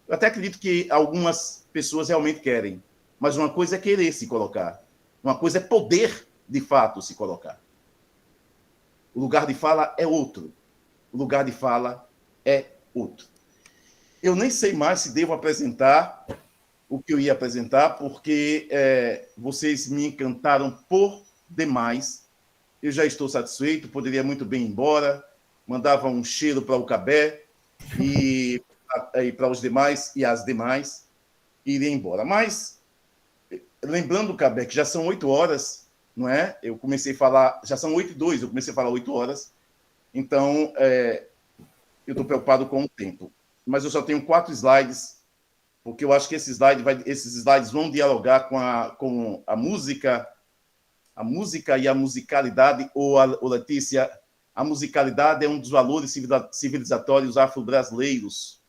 Eu até acredito que algumas pessoas realmente querem. Mas uma coisa é querer se colocar. Uma coisa é poder, de fato, se colocar. O lugar de fala é outro. O lugar de fala é outro. Eu nem sei mais se devo apresentar o que eu ia apresentar, porque vocês me encantaram por demais. Eu já estou satisfeito, poderia muito bem ir embora, mandava um cheiro para o Cabé e para os demais e as demais, e iria embora. Mas, lembrando, Cabé, que já são 8 horas, não é? Eu comecei a falar, já são 8h02, eu comecei a falar 8 horas, então eu estou preocupado com o tempo. Mas eu só tenho 4 slides, porque eu acho que esses slides vão dialogar com a música e a musicalidade, ou Letícia, a musicalidade é um dos valores civilizatórios afro-brasileiros.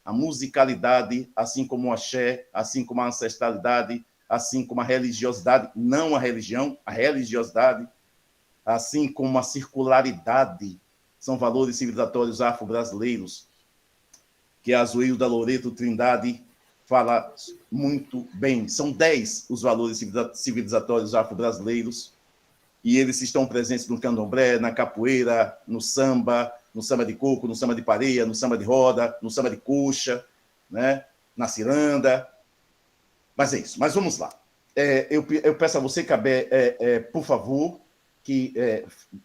A musicalidade, assim como o axé, assim como a ancestralidade, assim como a religiosidade, não a religião, a religiosidade, assim como a circularidade, são valores civilizatórios afro-brasileiros, que a Azuilda Loreto Trindade fala muito bem. São 10 os valores civilizatórios afro-brasileiros, e eles estão presentes no candomblé, na capoeira, no samba de coco, no samba de pareia, no samba de roda, no samba de coxa, né? Na ciranda. Mas é isso. Mas vamos lá. Eu peço a você, Cabé, por favor, que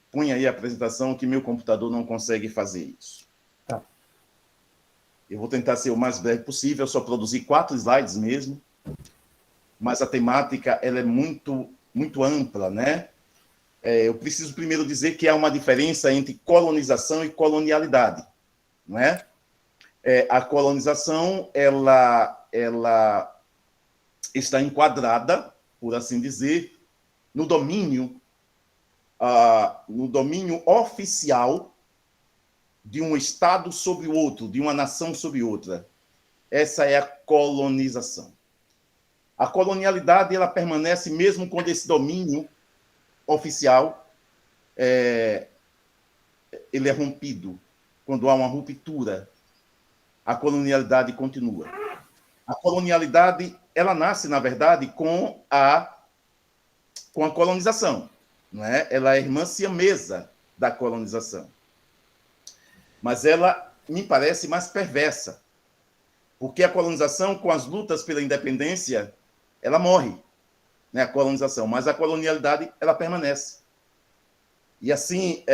ponha aí a apresentação, que meu computador não consegue fazer isso. Tá. Eu vou tentar ser o mais breve possível, só produzir 4 slides mesmo, mas a temática ela é muito, muito ampla, né? Eu preciso primeiro dizer que há uma diferença entre colonização e colonialidade, não é? A colonização ela está enquadrada, por assim dizer, no domínio oficial de um Estado sobre o outro, de uma nação sobre outra. Essa é a colonização. A colonialidade ela permanece mesmo quando esse domínio oficial ele é rompido. Quando há uma ruptura, a colonialidade continua. A colonialidade ela nasce, na verdade, com a colonização, não é? Ela é irmã siamesa da colonização. Mas ela me parece mais perversa, porque a colonização, com as lutas pela independência, ela morre, né? A colonização, mas a colonialidade ela permanece. E assim,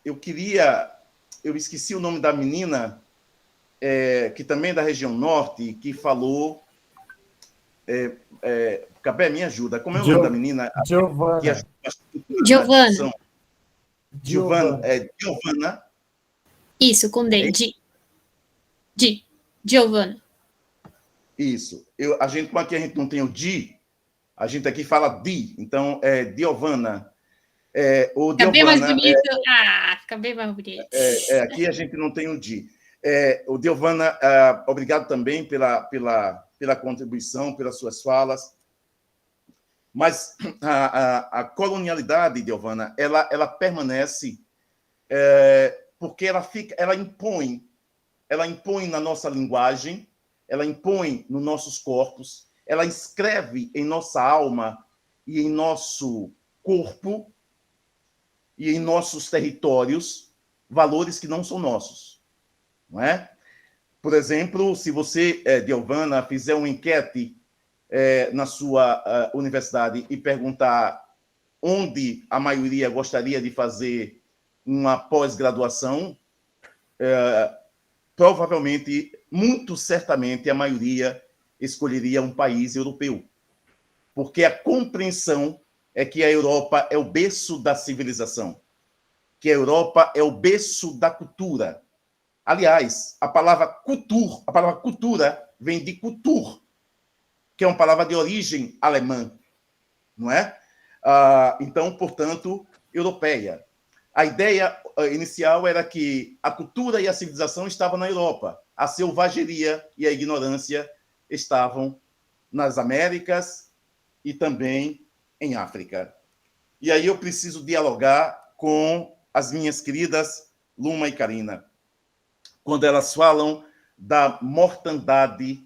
eu esqueci o nome da menina, que também é da região norte, que falou... Cabé, me ajuda. Como é o nome da menina? Giovana. Giovana. Isso, com D. Giovana. Isso. Como aqui a gente não tem o di, a gente aqui fala di. Então, é Giovana. Fica bem mais bonito. Fica bem mais bonito. Aqui a gente não tem o di. O Giovana, obrigado também pela contribuição, pelas suas falas. Mas a colonialidade, Giovana, ela permanece porque ela impõe na nossa linguagem, ela impõe nos nossos corpos, ela escreve em nossa alma e em nosso corpo e em nossos territórios valores que não são nossos, não é? Por exemplo, se você, Giovana, fizer uma enquete na sua universidade e perguntar onde a maioria gostaria de fazer uma pós-graduação, provavelmente, muito certamente, a maioria escolheria um país europeu. Porque a compreensão é que a Europa é o berço da civilização, que a Europa é o berço da cultura. Aliás, a palavra cultura vem de Kultur, que é uma palavra de origem alemã, não é? Então, portanto, europeia. A ideia inicial era que a cultura e a civilização estavam na Europa, a selvageria e a ignorância estavam nas Américas e também em África. E aí eu preciso dialogar com as minhas queridas Luma e Karina, quando elas falam da mortandade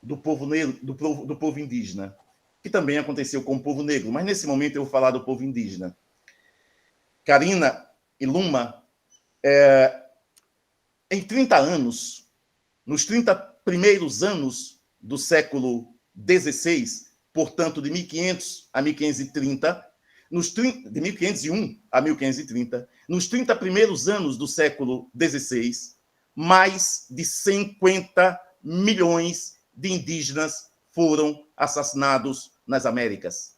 do povo negro, do povo indígena, que também aconteceu com o povo negro, mas nesse momento eu vou falar do povo indígena. Karina e Luma, em 30 anos, nos 30 primeiros anos do século XVI, portanto, de 1500 a 1530, de 1501 a 1530, nos 30 primeiros anos do século XVI, mais de 50 milhões de indígenas foram assassinados nas Américas.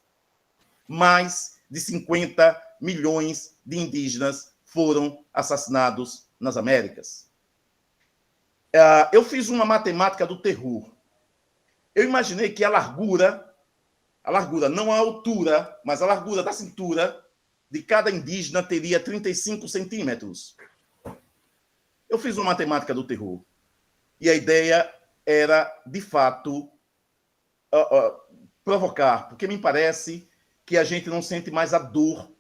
Mais de 50 milhões de indígenas foram assassinados nas Américas. Eu fiz uma matemática do terror. Eu imaginei que a largura, não a altura, mas a largura da cintura de cada indígena teria 35 centímetros. Eu fiz uma matemática do terror. E a ideia era, de fato, provocar, porque me parece que a gente não sente mais a dor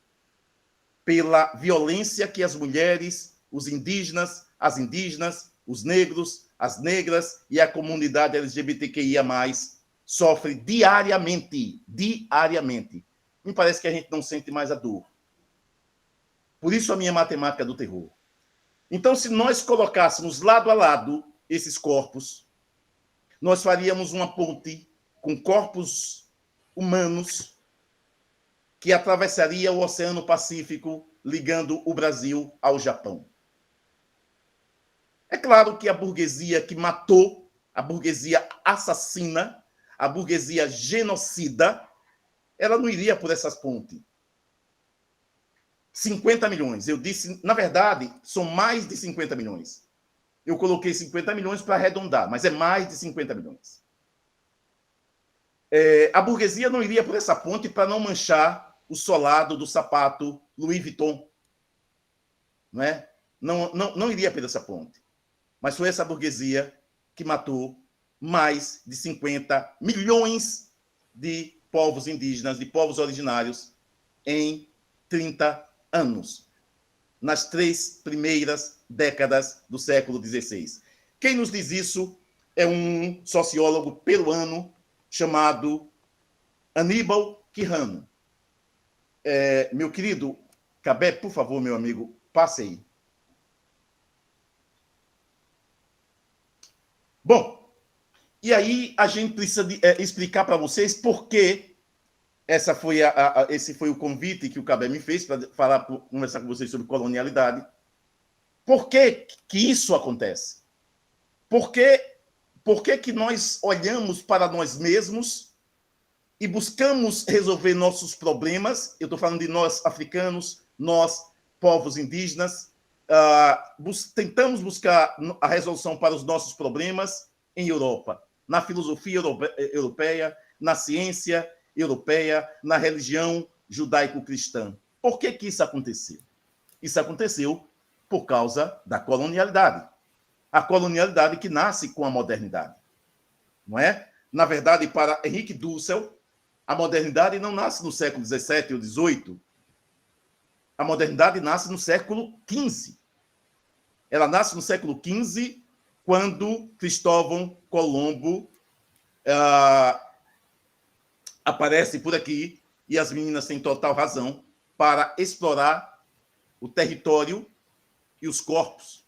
pela violência que as mulheres, os indígenas, as indígenas, os negros, as negras e a comunidade LGBTQIA+, sofre diariamente. Me parece que a gente não sente mais a dor. Por isso a minha matemática do terror. Então, se nós colocássemos lado a lado esses corpos, nós faríamos uma ponte com corpos humanos que atravessaria o Oceano Pacífico, ligando o Brasil ao Japão. É claro que a burguesia que matou, a burguesia assassina, a burguesia genocida, ela não iria por essas pontes. 50 milhões. Eu disse, na verdade, são mais de 50 milhões. Eu coloquei 50 milhões para arredondar, mas é mais de 50 milhões. A burguesia não iria por essa ponte para não manchar o solado do sapato Louis Vuitton. Não é? Não iria por essa ponte. Mas foi essa burguesia que matou mais de 50 milhões de povos indígenas, de povos originários, em 30 anos, nas 3 primeiras décadas do século XVI. Quem nos diz isso é um sociólogo peruano chamado Aníbal Quijano. Meu querido Cabé, por favor, meu amigo, passe aí. Bom, e aí a gente precisa explicar para vocês por que esse foi o convite que o Cabé me fez para conversar com vocês sobre colonialidade. Por que isso acontece? Por que nós olhamos para nós mesmos e buscamos resolver nossos problemas? Eu estou falando de nós africanos, nós, povos indígenas, tentamos buscar a resolução para os nossos problemas em Europa, na filosofia europeia, na ciência europeia, na religião judaico-cristã. Por que isso aconteceu? Isso aconteceu por causa da colonialidade. A colonialidade que nasce com a modernidade. Não é? Na verdade, para Henrique Dussel, a modernidade não nasce no século XVII ou XVIII. A modernidade nasce no século XV. Ela nasce no século XV, quando Cristóvão Colombo aparece por aqui, e as meninas têm total razão, para explorar o território e os corpos,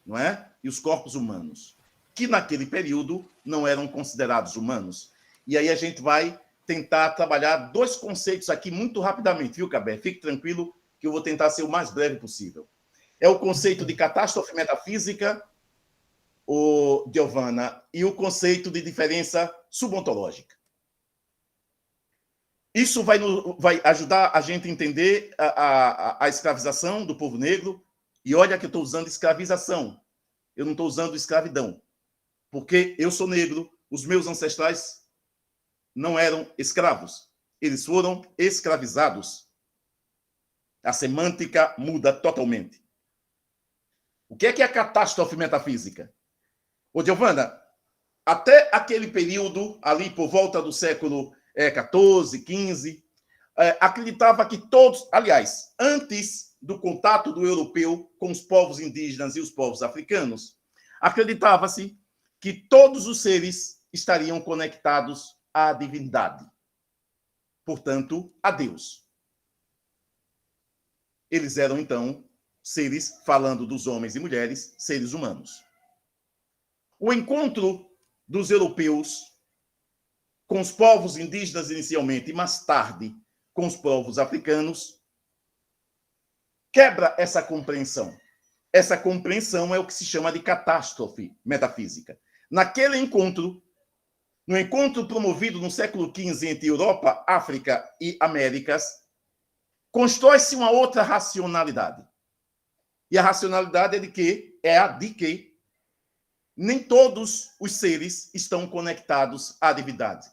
não é? E os corpos humanos, que naquele período não eram considerados humanos. E aí a gente vai tentar trabalhar 2 conceitos aqui muito rapidamente, viu, Cabé? Fique tranquilo que eu vou tentar ser o mais breve possível. É o conceito de catástrofe metafísica, Giovanna, e o conceito de diferença subontológica. Isso vai ajudar a gente a entender a escravização do povo negro. E olha que eu estou usando escravização. Eu não estou usando escravidão. Porque eu sou negro, os meus ancestrais não eram escravos. Eles foram escravizados. A semântica muda totalmente. O que é a catástrofe metafísica? Giovanna, até aquele período, ali por volta do século XIV, XV, acreditava que todos, aliás, antes do contato do europeu com os povos indígenas e os povos africanos, acreditava-se que todos os seres estariam conectados à divindade, portanto, a Deus. Eles eram, então, seres, falando dos homens e mulheres, seres humanos. O encontro dos europeus com os povos indígenas inicialmente e mais tarde com os povos africanos quebra essa compreensão. Essa compreensão é o que se chama de catástrofe metafísica. Naquele encontro, no encontro promovido no século XV entre Europa, África e Américas, constrói-se uma outra racionalidade. E a racionalidade é a de que nem todos os seres estão conectados à divindade.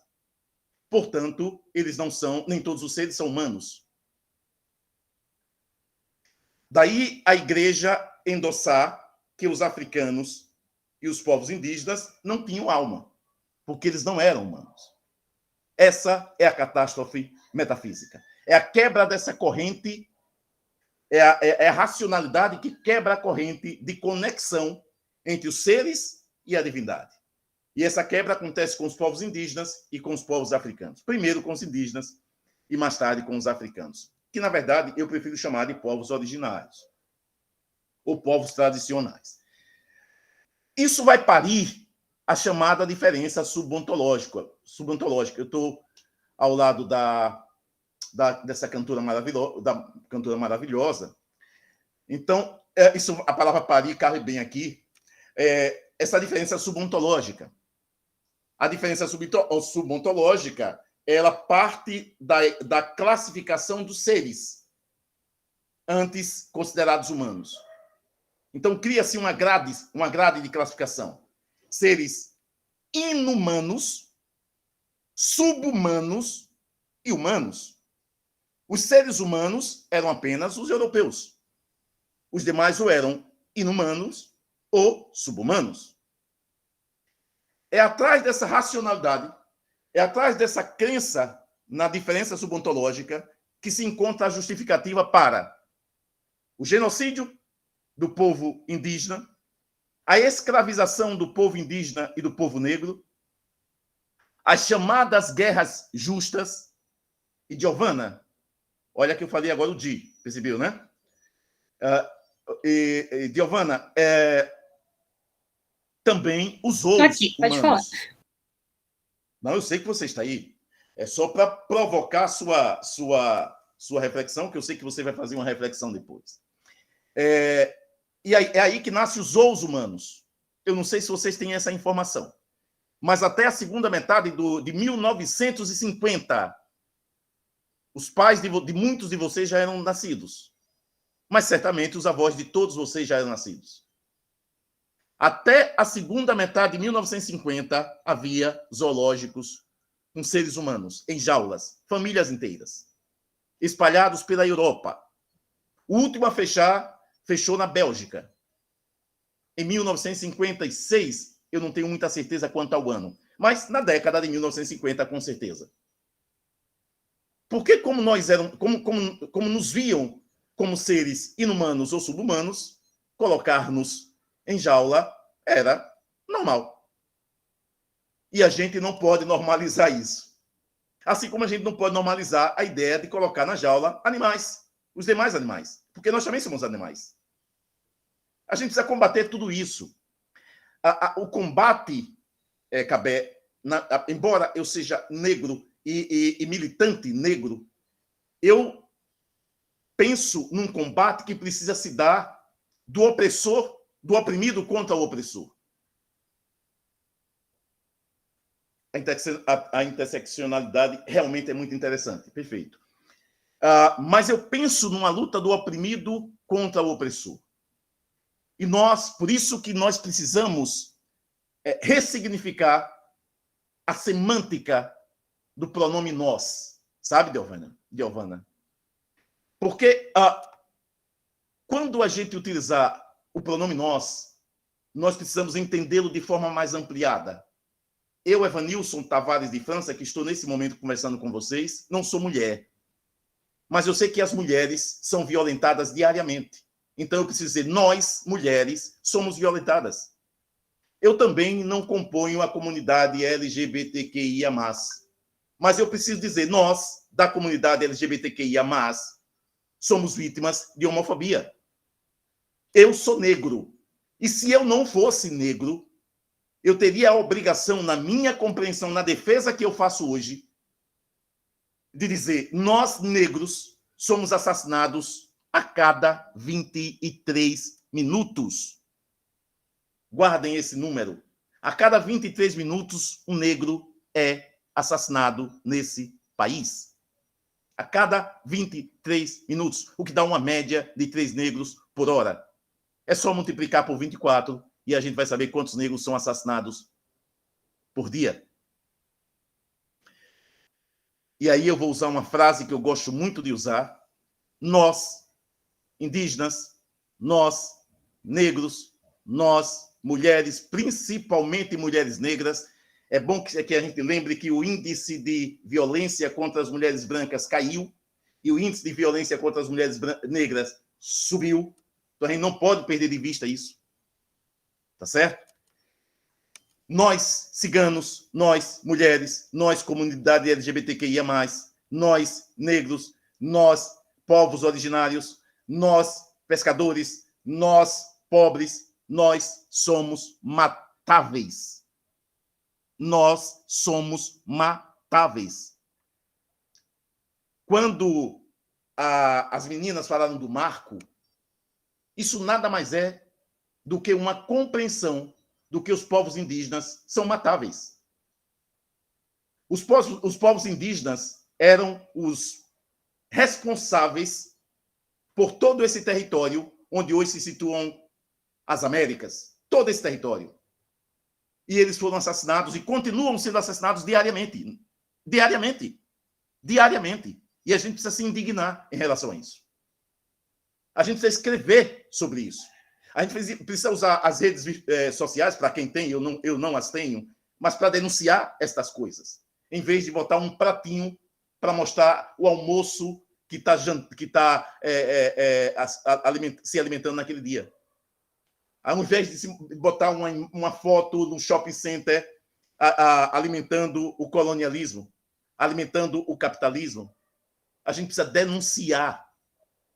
Portanto, nem todos os seres são humanos. Daí a igreja endossar que os africanos e os povos indígenas não tinham alma, porque eles não eram humanos. Essa é a catástrofe metafísica. É a quebra dessa corrente, é a racionalidade que quebra a corrente de conexão entre os seres e a divindade. E essa quebra acontece com os povos indígenas e com os povos africanos. Primeiro com os indígenas e mais tarde com os africanos, que, na verdade, eu prefiro chamar de povos originários ou povos tradicionais. Isso vai parir a chamada diferença subontológica. Eu estou ao lado dessa cantora maravilhosa. Então, a palavra parir cabe bem aqui. Essa diferença subontológica. A diferença subontológica, ela parte da classificação dos seres antes considerados humanos. Então, cria-se uma grade de classificação. Seres inumanos, subhumanos e humanos. Os seres humanos eram apenas os europeus. Os demais ou eram inumanos ou subhumanos. É atrás dessa racionalidade, é atrás dessa crença na diferença subontológica que se encontra a justificativa para o genocídio do povo indígena, a escravização do povo indígena e do povo negro, as chamadas guerras justas. E Giovana, olha que eu falei agora o Di, percebeu, né? Giovana, também os outros aqui, humanos. pode falar. Não, eu sei que você está aí. É só para provocar sua reflexão, que eu sei que você vai fazer uma reflexão depois. E é aí que nascem os humanos. Eu não sei se vocês têm essa informação, mas até a segunda metade de 1950, os pais de muitos de vocês já eram nascidos. Mas certamente os avós de todos vocês já eram nascidos. Até a segunda metade de 1950, havia zoológicos com seres humanos, em jaulas, famílias inteiras, espalhados pela Europa. O último a fechar, fechou na Bélgica. Em 1956, eu não tenho muita certeza quanto ao ano, mas na década de 1950, com certeza. Porque como nós éramos, como nos viam como seres inumanos ou subhumanos, colocar-nos em jaula era normal. E a gente não pode normalizar isso. Assim como a gente não pode normalizar a ideia de colocar na jaula animais, os demais animais, porque nós também somos animais. A gente precisa combater tudo isso. O combate, Cabé, embora eu seja negro e militante negro, eu penso num combate que precisa se dar do opressor, do oprimido contra o opressor. A interseccionalidade realmente é muito interessante, perfeito. Mas eu penso numa luta do oprimido contra o opressor. E por isso que nós precisamos ressignificar a semântica do pronome nós. Sabe, Giovana? Porque quando a gente utilizar o pronome nós precisamos entendê-lo de forma mais ampliada. Eu, Evanilson Tavares de França, que estou nesse momento conversando com vocês, não sou mulher. Mas eu sei que as mulheres são violentadas diariamente. Então eu preciso dizer, nós, mulheres, somos violentadas. Eu também não componho a comunidade LGBTQIA+. Mas eu preciso dizer, nós, da comunidade LGBTQIA+, somos vítimas de homofobia. Eu sou negro. E se eu não fosse negro, eu teria a obrigação, na minha compreensão, na defesa que eu faço hoje, de dizer, nós, negros, somos assassinados a cada 23 minutos. Guardem esse número. A cada 23 minutos, um negro é assassinado nesse país. A cada 23 minutos, o que dá uma média de 3 negros por hora. É só multiplicar por 24 e a gente vai saber quantos negros são assassinados por dia. E aí eu vou usar uma frase que eu gosto muito de usar. Nós, indígenas, nós, negros, nós, mulheres, principalmente mulheres negras. É bom que a gente lembre que o índice de violência contra as mulheres brancas caiu e o índice de violência contra as mulheres negras subiu. Então a gente não pode perder de vista isso. Tá certo? Nós, ciganos, nós, mulheres, nós, comunidade LGBTQIA+, nós, negros, nós, povos originários, nós, pescadores, nós, pobres, nós somos matáveis. Nós somos matáveis. Quando as meninas falaram do marco, isso nada mais é do que uma compreensão do que os povos indígenas são matáveis. Os povos indígenas eram os responsáveis por todo esse território onde hoje se situam as Américas, todo esse território. E eles foram assassinados e continuam sendo assassinados diariamente. Diariamente. Diariamente. E a gente precisa se indignar em relação a isso. A gente precisa escrever sobre isso. A gente precisa usar as redes sociais, para quem tem, eu não as tenho, mas para denunciar estas coisas, em vez de botar um pratinho para mostrar o almoço que está se alimentando naquele dia. Ao invés de botar uma foto no shopping center alimentando o colonialismo, alimentando o capitalismo, a gente precisa denunciar.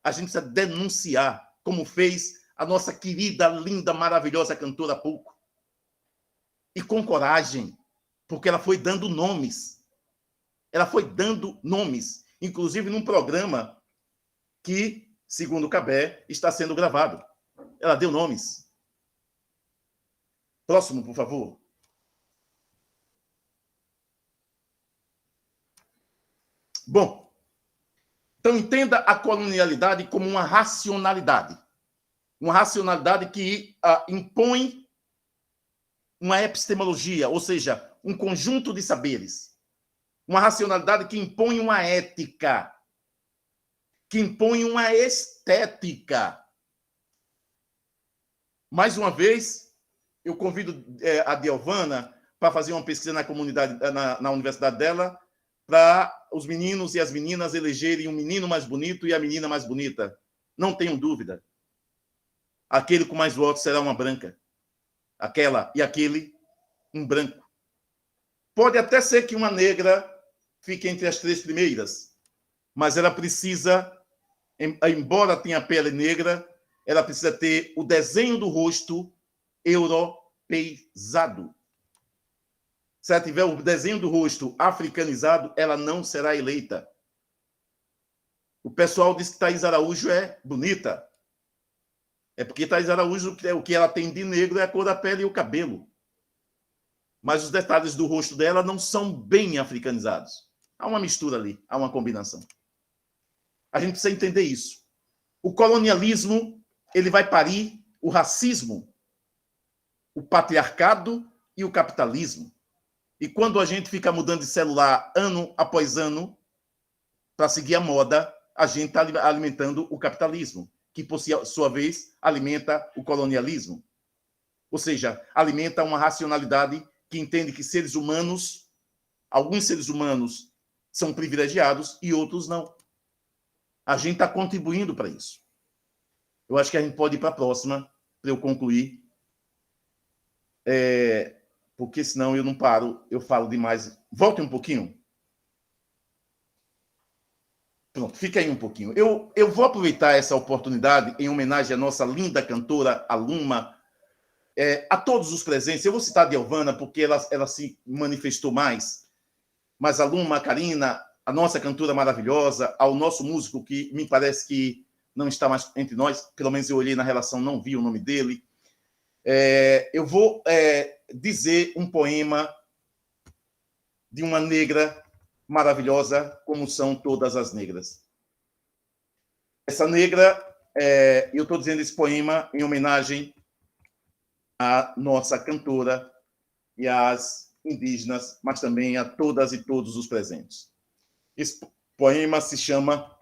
A gente precisa denunciar, como fez a nossa querida, linda, maravilhosa cantora há pouco. E com coragem, porque ela foi dando nomes. Ela foi dando nomes, inclusive num programa que, segundo o Cabé, está sendo gravado. Ela deu nomes. Próximo, por favor. Bom, então entenda a colonialidade como uma racionalidade. Uma racionalidade que impõe uma epistemologia, ou seja, um conjunto de saberes. Uma racionalidade que impõe uma ética, que impõe uma estética. Mais uma vez, eu convido a Dielvana para fazer uma pesquisa na comunidade, na universidade dela, para os meninos e as meninas elegerem um menino mais bonito e a menina mais bonita. Não tenham dúvida. Aquele com mais votos será uma branca. Aquela e aquele, um branco. Pode até ser que uma negra fique entre as 3 primeiras, mas ela precisa, embora tenha pele negra, ela precisa ter o desenho do rosto europeizado. Se ela tiver o desenho do rosto africanizado, ela não será eleita. O pessoal diz que Thaís Araújo é bonita. É porque Thaís Araújo, o que ela tem de negro é a cor da pele e o cabelo. Mas os detalhes do rosto dela não são bem africanizados. Há uma mistura ali, há uma combinação. A gente precisa entender isso. O colonialismo, ele vai parir o racismo, o patriarcado e o capitalismo. E quando a gente fica mudando de celular ano após ano para seguir a moda, a gente está alimentando o capitalismo, que, por sua vez, alimenta o colonialismo. Ou seja, alimenta uma racionalidade que entende que seres humanos, alguns seres humanos são privilegiados e outros não. A gente está contribuindo para isso. Eu acho que a gente pode ir para a próxima, para eu concluir. Porque senão eu não paro, eu falo demais. Volte um pouquinho. Pronto, fica aí um pouquinho. Eu vou aproveitar essa oportunidade em homenagem à nossa linda cantora, Aluma, a todos os presentes. Eu vou citar a Dielvana, porque ela se manifestou mais. Mas a Aluma, a Karina, a nossa cantora maravilhosa, ao nosso músico, que me parece que não está mais entre nós, pelo menos eu olhei na relação, não vi o nome dele. Eu vou dizer um poema de uma negra maravilhosa, como são todas as negras. Essa negra, eu estou dizendo esse poema em homenagem à nossa cantora e às indígenas, mas também a todas e todos os presentes. Esse poema se chama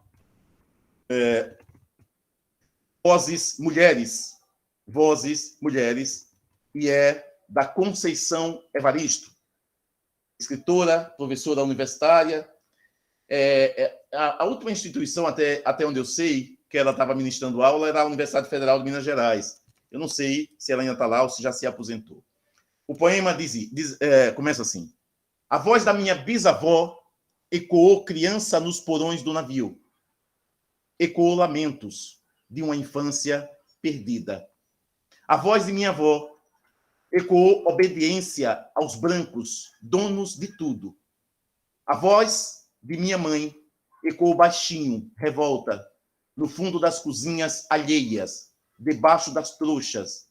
Vozes Mulheres. Vozes Mulheres, e é da Conceição Evaristo, escritora, professora universitária. A última instituição, até onde eu sei, que ela estava ministrando aula, era a Universidade Federal de Minas Gerais. Eu não sei se ela ainda está lá ou se já se aposentou. O poema começa assim. A voz da minha bisavó ecoou criança nos porões do navio. Ecoou lamentos de uma infância perdida. A voz de minha avó ecoou obediência aos brancos, donos de tudo. A voz de minha mãe ecoou baixinho, revolta, no fundo das cozinhas alheias, debaixo das trouxas,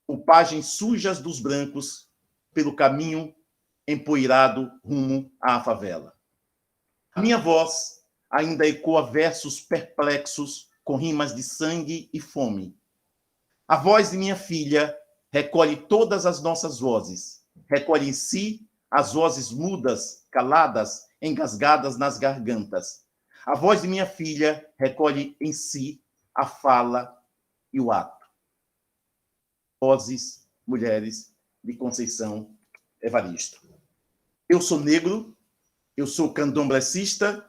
roupagens sujas dos brancos, pelo caminho empoeirado rumo à favela. A minha voz ainda ecoa versos perplexos com rimas de sangue e fome. A voz de minha filha recolhe todas as nossas vozes, recolhe em si as vozes mudas, caladas, engasgadas nas gargantas. A voz de minha filha recolhe em si a fala e o ato. Vozes, mulheres, de Conceição Evaristo. Eu sou negro, eu sou candomblessista,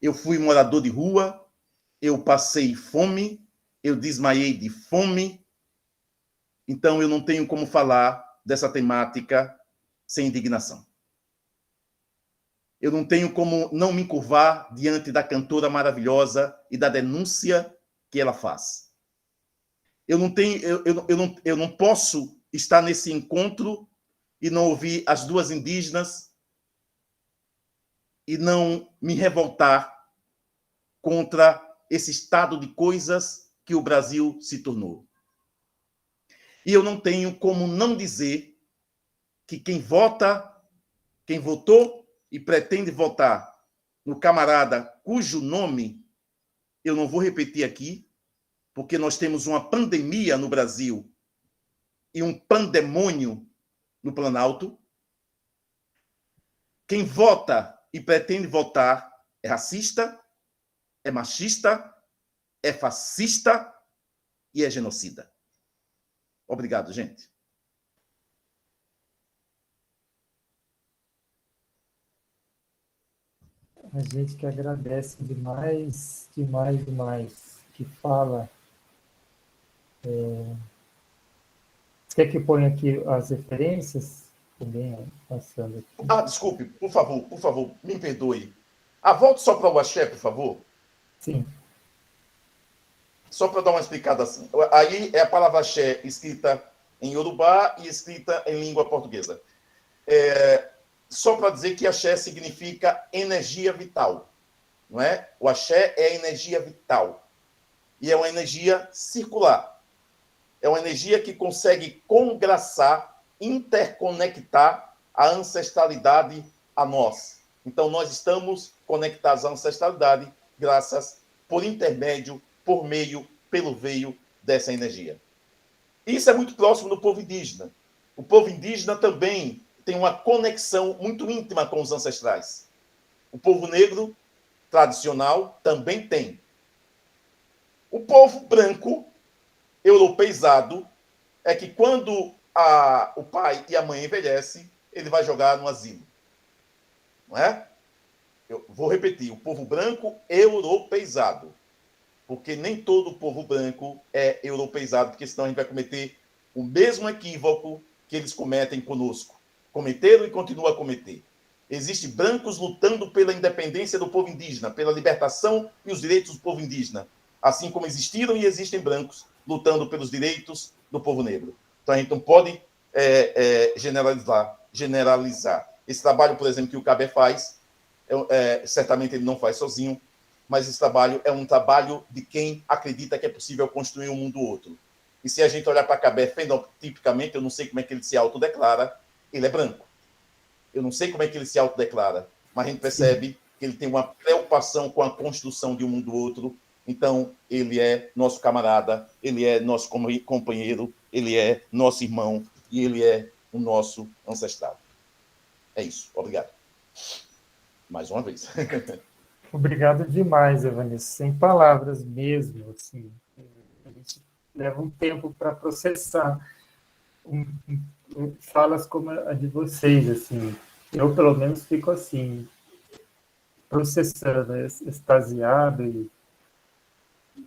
eu fui morador de rua, eu passei fome, eu desmaiei de fome, então eu não tenho como falar dessa temática sem indignação. Eu não tenho como não me curvar diante da cantora maravilhosa e da denúncia que ela faz. Eu não posso estar nesse encontro e não ouvir as duas indígenas e não me revoltar contra esse estado de coisas que o Brasil se tornou. E eu não tenho como não dizer que quem votou e pretende votar no camarada cujo nome eu não vou repetir aqui, porque nós temos uma pandemia no Brasil e um pandemônio no Planalto. Quem vota e pretende votar é racista, é machista, é fascista e é genocida. Obrigado, gente. A gente que agradece demais, demais, demais. Que fala. Quer que eu ponha aqui as referências? Também passando aqui. Desculpe, por favor, me perdoe. Volte só para o axé, por favor. Sim. Só para dar uma explicada assim. Aí é a palavra axé escrita em Yorubá e escrita em língua portuguesa. Só para dizer que axé significa energia vital, não é? O axé é energia vital e é uma energia circular. É uma energia que consegue congraçar, interconectar a ancestralidade a nós. Então, nós estamos conectados à ancestralidade graças, por intermédio, por meio, pelo veio dessa energia. Isso é muito próximo do povo indígena. O povo indígena também tem uma conexão muito íntima com os ancestrais. O povo negro, tradicional, também tem. O povo branco, europeizado, é que quando o pai e a mãe envelhecem, ele vai jogar no asilo. Não é? Eu vou repetir, o povo branco europeizado. Porque nem todo o povo branco é europeizado, porque senão a gente vai cometer o mesmo equívoco que eles cometem conosco. Cometeram e continuam a cometer. Existem brancos lutando pela independência do povo indígena, pela libertação e os direitos do povo indígena, assim como existiram e existem brancos lutando pelos direitos do povo negro. Então, a gente não pode generalizar. Esse trabalho, por exemplo, que o Cabé faz, certamente ele não faz sozinho, mas esse trabalho é um trabalho de quem acredita que é possível construir um mundo outro. E se a gente olhar para Cabé fenotipicamente, eu não sei como é que ele se autodeclara, ele é branco. Eu não sei como é que ele se autodeclara, mas a gente percebe que ele tem uma preocupação com a construção de um mundo outro. Então, ele é nosso camarada, ele é nosso companheiro, ele é nosso irmão e ele é o nosso ancestral. É isso. Obrigado. Mais uma vez. Obrigado demais, Evanisto. Sem palavras mesmo. Assim, a gente leva um tempo para processar falas como a de vocês. Assim. Eu, pelo menos, fico assim, processando, extasiado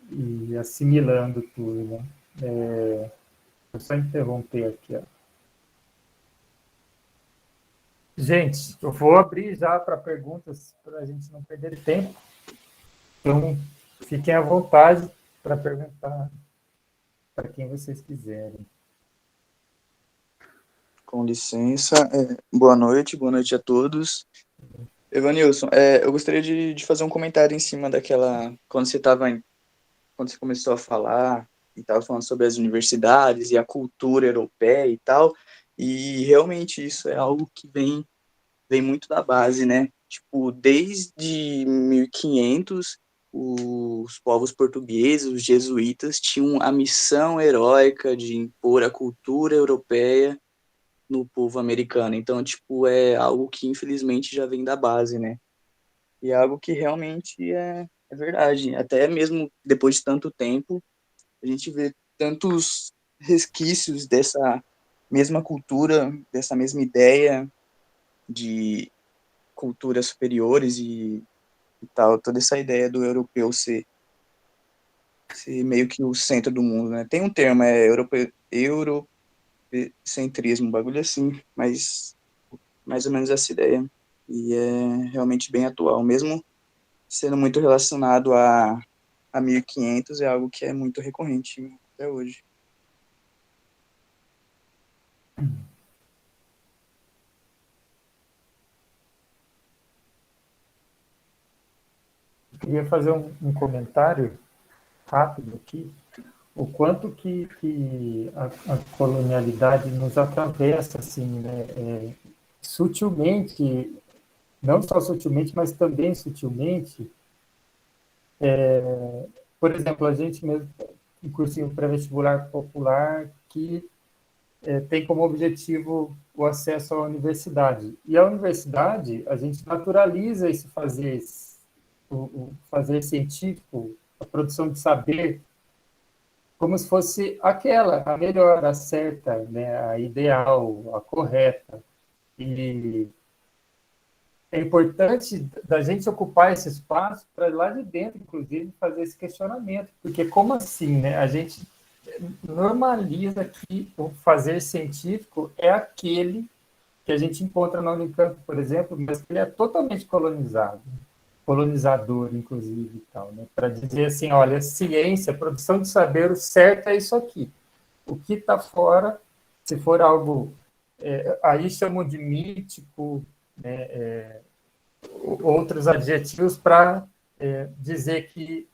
e assimilando tudo. Né? Vou só interromper aqui. Ó. Gente, eu vou abrir já para perguntas, para a gente não perder tempo. Então, fiquem à vontade para perguntar para quem vocês quiserem. Com licença. Boa noite a todos. Evanilson, eu gostaria de fazer um comentário em cima daquela... Quando você começou a falar, e estava falando sobre as universidades e a cultura europeia e tal, e realmente isso é algo que vem muito da base, né? Tipo, desde 1500, os povos portugueses, os jesuítas, tinham a missão heróica de impor a cultura europeia no povo americano. Então, tipo, é algo que infelizmente já vem da base, né? E é algo que realmente é verdade. Até mesmo depois de tanto tempo, a gente vê tantos resquícios mesma cultura, dessa mesma ideia de culturas superiores e tal, toda essa ideia do europeu ser meio que o centro do mundo, né? Tem um termo, eurocentrismo, um bagulho assim, mas mais ou menos essa ideia. E é realmente bem atual, mesmo sendo muito relacionado a 1500, é algo que é muito recorrente até hoje. Eu queria fazer um comentário rápido aqui, o quanto que a colonialidade nos atravessa, assim, né, sutilmente, não só sutilmente, mas também sutilmente. Por exemplo, a gente mesmo, um cursinho pré-vestibular popular que tem como objetivo o acesso à universidade. E a universidade, a gente naturaliza esse fazer, o fazer científico, a produção de saber, como se fosse aquela, a melhor, a certa, né, a ideal, a correta. E é importante da gente ocupar esse espaço para lá de dentro, inclusive, fazer esse questionamento. Porque como assim, né? A gente normaliza que o fazer científico é aquele que a gente encontra na Unicamp, por exemplo, mas que ele é totalmente colonizado, colonizador, inclusive, e tal, né? Para dizer assim, olha, ciência, produção de saber, o certo é isso aqui. O que está fora, se for algo, aí chamam de mítico, né, outros adjetivos para dizer que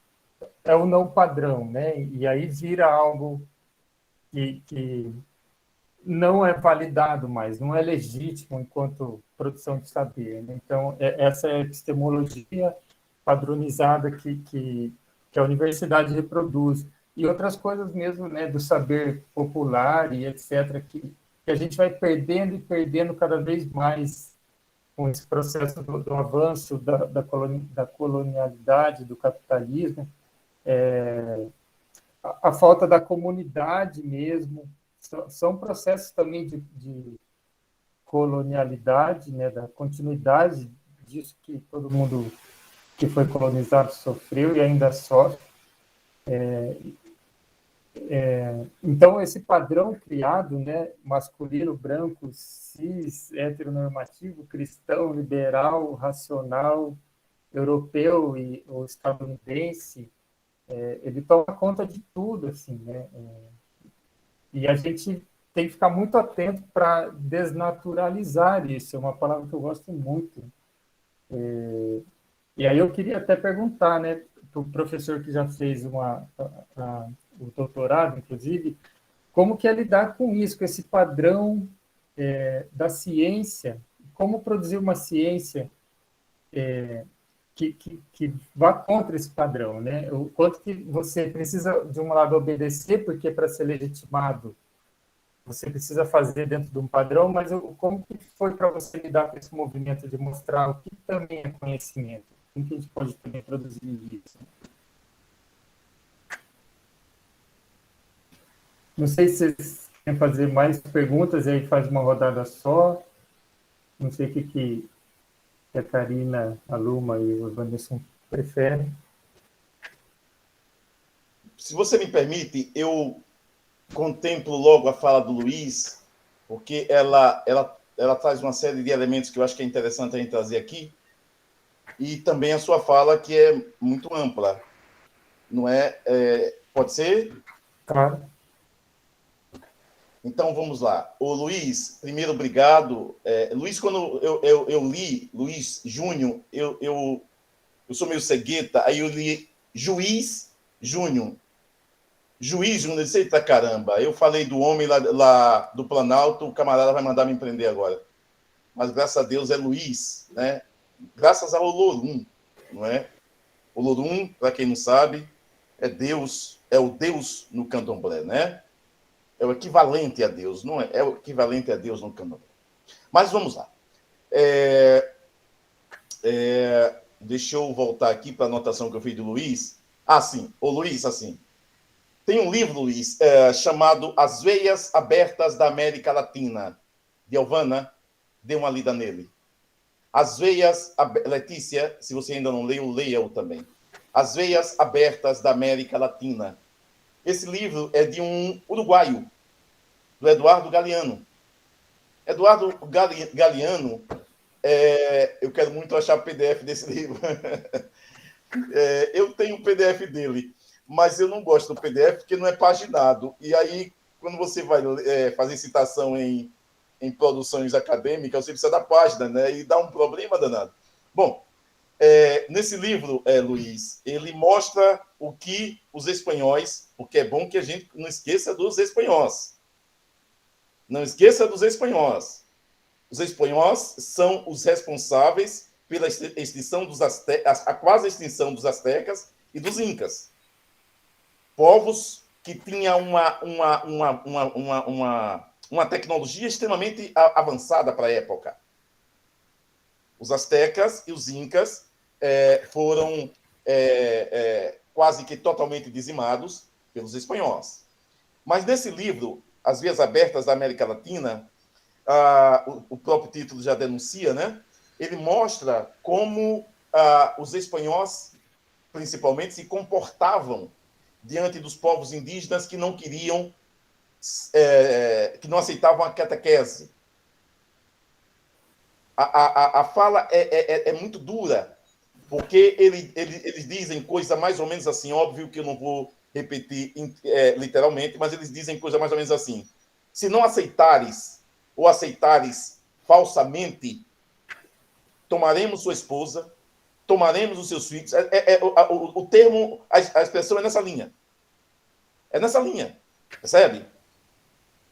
é o não padrão, né? E aí vira algo que não é validado mais, não é legítimo enquanto produção de saber, né? Então, essa é a epistemologia padronizada que a universidade reproduz. E outras coisas mesmo, né, do saber popular e etc., que a gente vai perdendo e perdendo cada vez mais com esse processo do avanço da colonialidade, do capitalismo, a falta da comunidade mesmo, são processos também de colonialidade, né, da continuidade disso que todo mundo que foi colonizado sofreu e ainda sofre. Então, esse padrão criado, né, masculino, branco, cis, heteronormativo, cristão, liberal, racional, europeu ou estadunidense, ele toma conta de tudo, assim, né? E a gente tem que ficar muito atento para desnaturalizar isso, é uma palavra que eu gosto muito. E aí eu queria até perguntar, né, para o professor que já fez o doutorado, inclusive, como que é lidar com isso, com esse padrão da ciência, como produzir uma ciência que vá contra esse padrão, né? O quanto que você precisa, de um lado, obedecer, porque para ser legitimado você precisa fazer dentro de um padrão, mas como que foi para você lidar com esse movimento de mostrar o que também é conhecimento? Como que a gente pode também produzir isso? Não sei se vocês querem fazer mais perguntas, e aí faz uma rodada só. Não sei o que a Karina, a Luma e o Vanderson preferem. Se você me permite, eu contemplo logo a fala do Luiz, porque ela traz uma série de elementos que eu acho que é interessante a gente trazer aqui, e também a sua fala, que é muito ampla, não é? Pode ser? Claro. Então, vamos lá. O Luiz, primeiro, obrigado. Luiz, quando eu li Luiz Júnior, eu sou meio cegueta, aí eu li Juiz Júnior. Juiz Júnior, eu disse, eita caramba, eu falei do homem lá do Planalto, o camarada vai mandar me prender agora. Mas, graças a Deus, é Luiz, né? Graças ao Olorum, não é? Olorum, para quem não sabe, é Deus, é o Deus no candomblé, né? É o equivalente a Deus, não é? É o equivalente a Deus no candomblé. Mas vamos lá. Deixa eu voltar aqui para a anotação que eu fiz do Luiz. Sim. Ô, Luiz, assim, Tem um livro, Luiz, chamado As Veias Abertas da América Latina, de Elvana. Dê uma lida nele. As Veias... Letícia, se você ainda não leu, leia-o também. As Veias Abertas da América Latina. Esse livro é de um uruguaio, do Eduardo Galeano. Eduardo Galeano, eu quero muito achar o PDF desse livro. Eu tenho o PDF dele, mas eu não gosto do PDF porque não é paginado. E aí, quando você vai fazer citação em produções acadêmicas, você precisa da página, né? E dá um problema danado. Bom, nesse livro, Luiz, ele mostra o que os espanhóis, porque é bom que a gente não esqueça dos espanhóis. Não esqueça dos espanhóis. Os espanhóis são os responsáveis pela extinção dos a quase extinção dos astecas e dos incas. Povos que tinham uma tecnologia extremamente avançada para a época. Os astecas e os incas foram quase que totalmente dizimados pelos espanhóis. Mas nesse livro, As Vias Abertas da América Latina, o próprio título já denuncia, né? Ele mostra como os espanhóis, principalmente, se comportavam diante dos povos indígenas que não queriam, que não aceitavam a catequese. A fala é muito dura, porque eles dizem coisa mais ou menos assim, óbvio que eu não vou repetir literalmente, mas eles dizem coisa mais ou menos assim: se não aceitares ou aceitares falsamente, tomaremos sua esposa, tomaremos os seus filhos. O termo, a expressão é nessa linha. É nessa linha, percebe?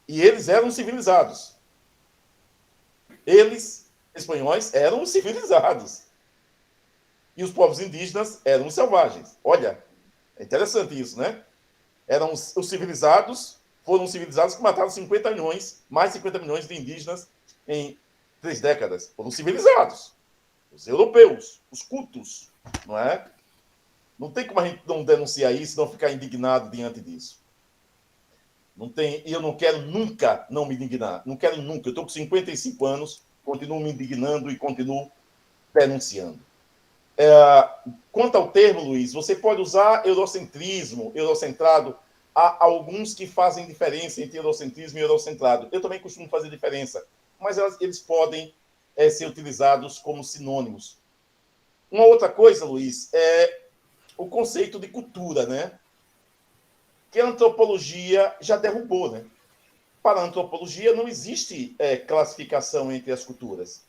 E eles eram civilizados. Eles, espanhóis, eram civilizados. E os povos indígenas eram selvagens. Olha, é interessante isso, né? Eram os civilizados, foram civilizados que mataram 50 milhões, mais de 50 milhões de indígenas em 3 décadas. Foram civilizados. Os europeus, os cultos, não é? Não tem como a gente não denunciar isso, não ficar indignado diante disso. Não tem, e eu não quero nunca não me indignar. Não quero nunca. Eu estou com 55 anos, continuo me indignando e continuo denunciando. Quanto ao termo, Luiz, você pode usar eurocentrismo, eurocentrado. Há alguns que fazem diferença entre eurocentrismo e eurocentrado. Eu também costumo fazer diferença, mas eles podem ser utilizados como sinônimos. Uma outra coisa, Luiz, é o conceito de cultura, né? Que a antropologia já derrubou, né? Para a antropologia não existe classificação entre as culturas.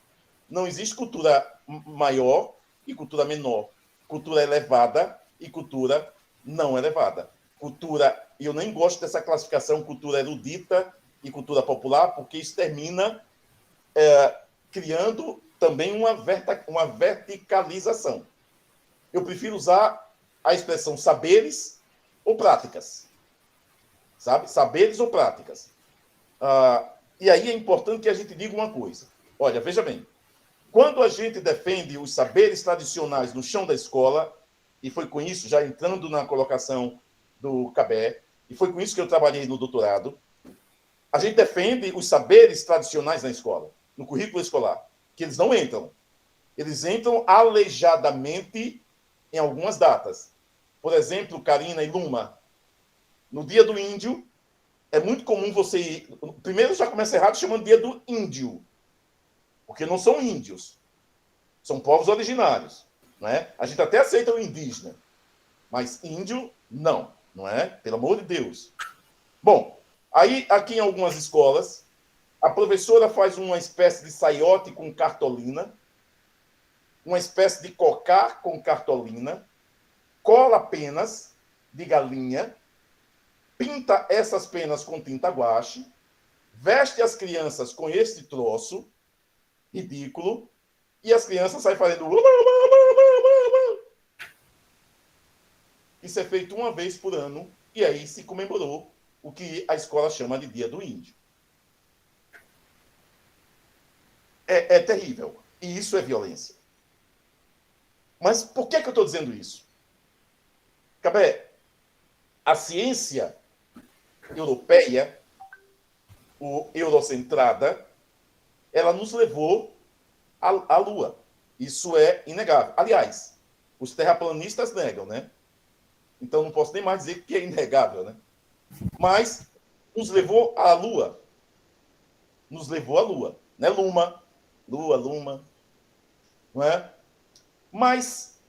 Não existe cultura maior e cultura menor. Cultura elevada e cultura não elevada. Cultura, e eu nem gosto dessa classificação, cultura erudita e cultura popular, porque isso termina criando também uma verticalização. Eu prefiro usar a expressão saberes ou práticas. Sabe? Saberes ou práticas. E aí é importante que a gente diga uma coisa. Olha, veja bem. Quando a gente defende os saberes tradicionais no chão da escola, e foi com isso, já entrando na colocação do Cabé, e foi com isso que eu trabalhei no doutorado, a gente defende os saberes tradicionais na escola, no currículo escolar, que eles não entram. Eles entram aleijadamente em algumas datas. Por exemplo, Karina e Luma, no Dia do Índio, é muito comum você ir... Primeiro já começa errado chamando Dia do Índio, porque não são índios, são povos originários, não é? A gente até aceita o indígena, mas índio, não é? Pelo amor de Deus. Bom, aí aqui em algumas escolas, a professora faz uma espécie de saiote com cartolina, uma espécie de cocar com cartolina, cola penas de galinha, pinta essas penas com tinta guache, veste as crianças com esse troço ridículo, e as crianças saem fazendo... Isso é feito uma vez por ano, e aí se comemorou o que a escola chama de Dia do Índio. É terrível, e isso é violência. Mas por que eu estou dizendo isso? Cabé, a ciência europeia, ou eurocentrada, ela nos levou à Lua. Isso é inegável. Aliás, os terraplanistas negam, né? Então não posso nem mais dizer que é inegável, né? Mas nos levou à Lua. Nos levou à Lua. Né, Luma? Luma. Não é? Mas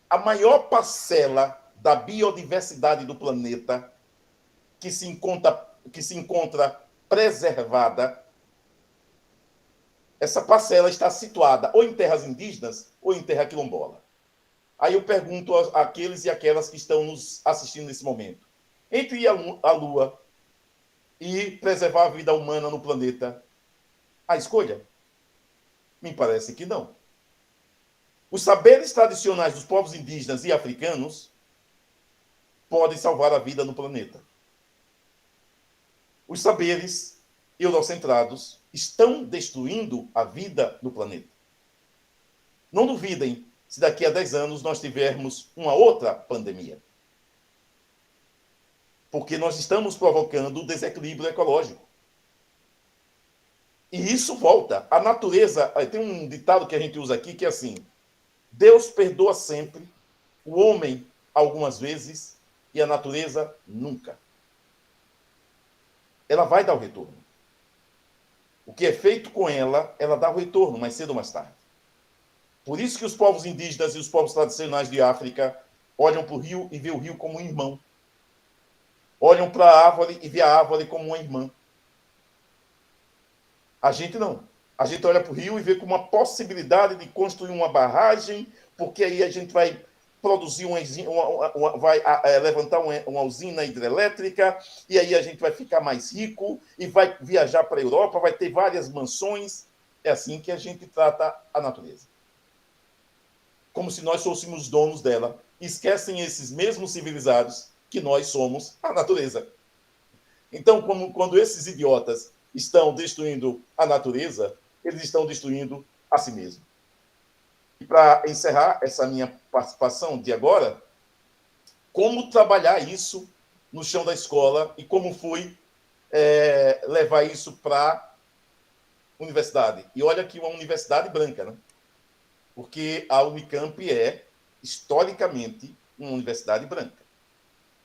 a maior parcela da biodiversidade do planeta que se encontra preservada, essa parcela está situada ou em terras indígenas ou em terra quilombola. Aí eu pergunto àqueles e aquelas que estão nos assistindo nesse momento. Entre ir à Lua e preservar a vida humana no planeta, a escolha? Me parece que não. Os saberes tradicionais dos povos indígenas e africanos podem salvar a vida no planeta. Os saberes eurocentrados estão destruindo a vida no planeta. Não duvidem se daqui a 10 anos nós tivermos uma outra pandemia. Porque nós estamos provocando desequilíbrio ecológico. E isso volta. A natureza... Tem um ditado que a gente usa aqui que é assim: Deus perdoa sempre, o homem algumas vezes e a natureza nunca. Ela vai dar o retorno. O que é feito com ela, ela dá o retorno, mais cedo ou mais tarde. Por isso que os povos indígenas e os povos tradicionais de África olham para o rio e veem o rio como um irmão. Olham para a árvore e veem a árvore como uma irmã. A gente não. A gente olha para o rio e vê como uma possibilidade de construir uma barragem, porque aí a gente vai produzir vai levantar uma usina hidrelétrica, e aí a gente vai ficar mais rico e vai viajar para a Europa, vai ter várias mansões. É assim que a gente trata a natureza. Como se nós fôssemos donos dela. Esquecem esses mesmos civilizados que nós somos a natureza. Então, quando esses idiotas estão destruindo a natureza, eles estão destruindo a si mesmos. E para encerrar essa minha participação de agora, como trabalhar isso no chão da escola e como foi levar isso para a universidade. E olha que uma universidade branca, né? Porque a Unicamp é, historicamente, uma universidade branca.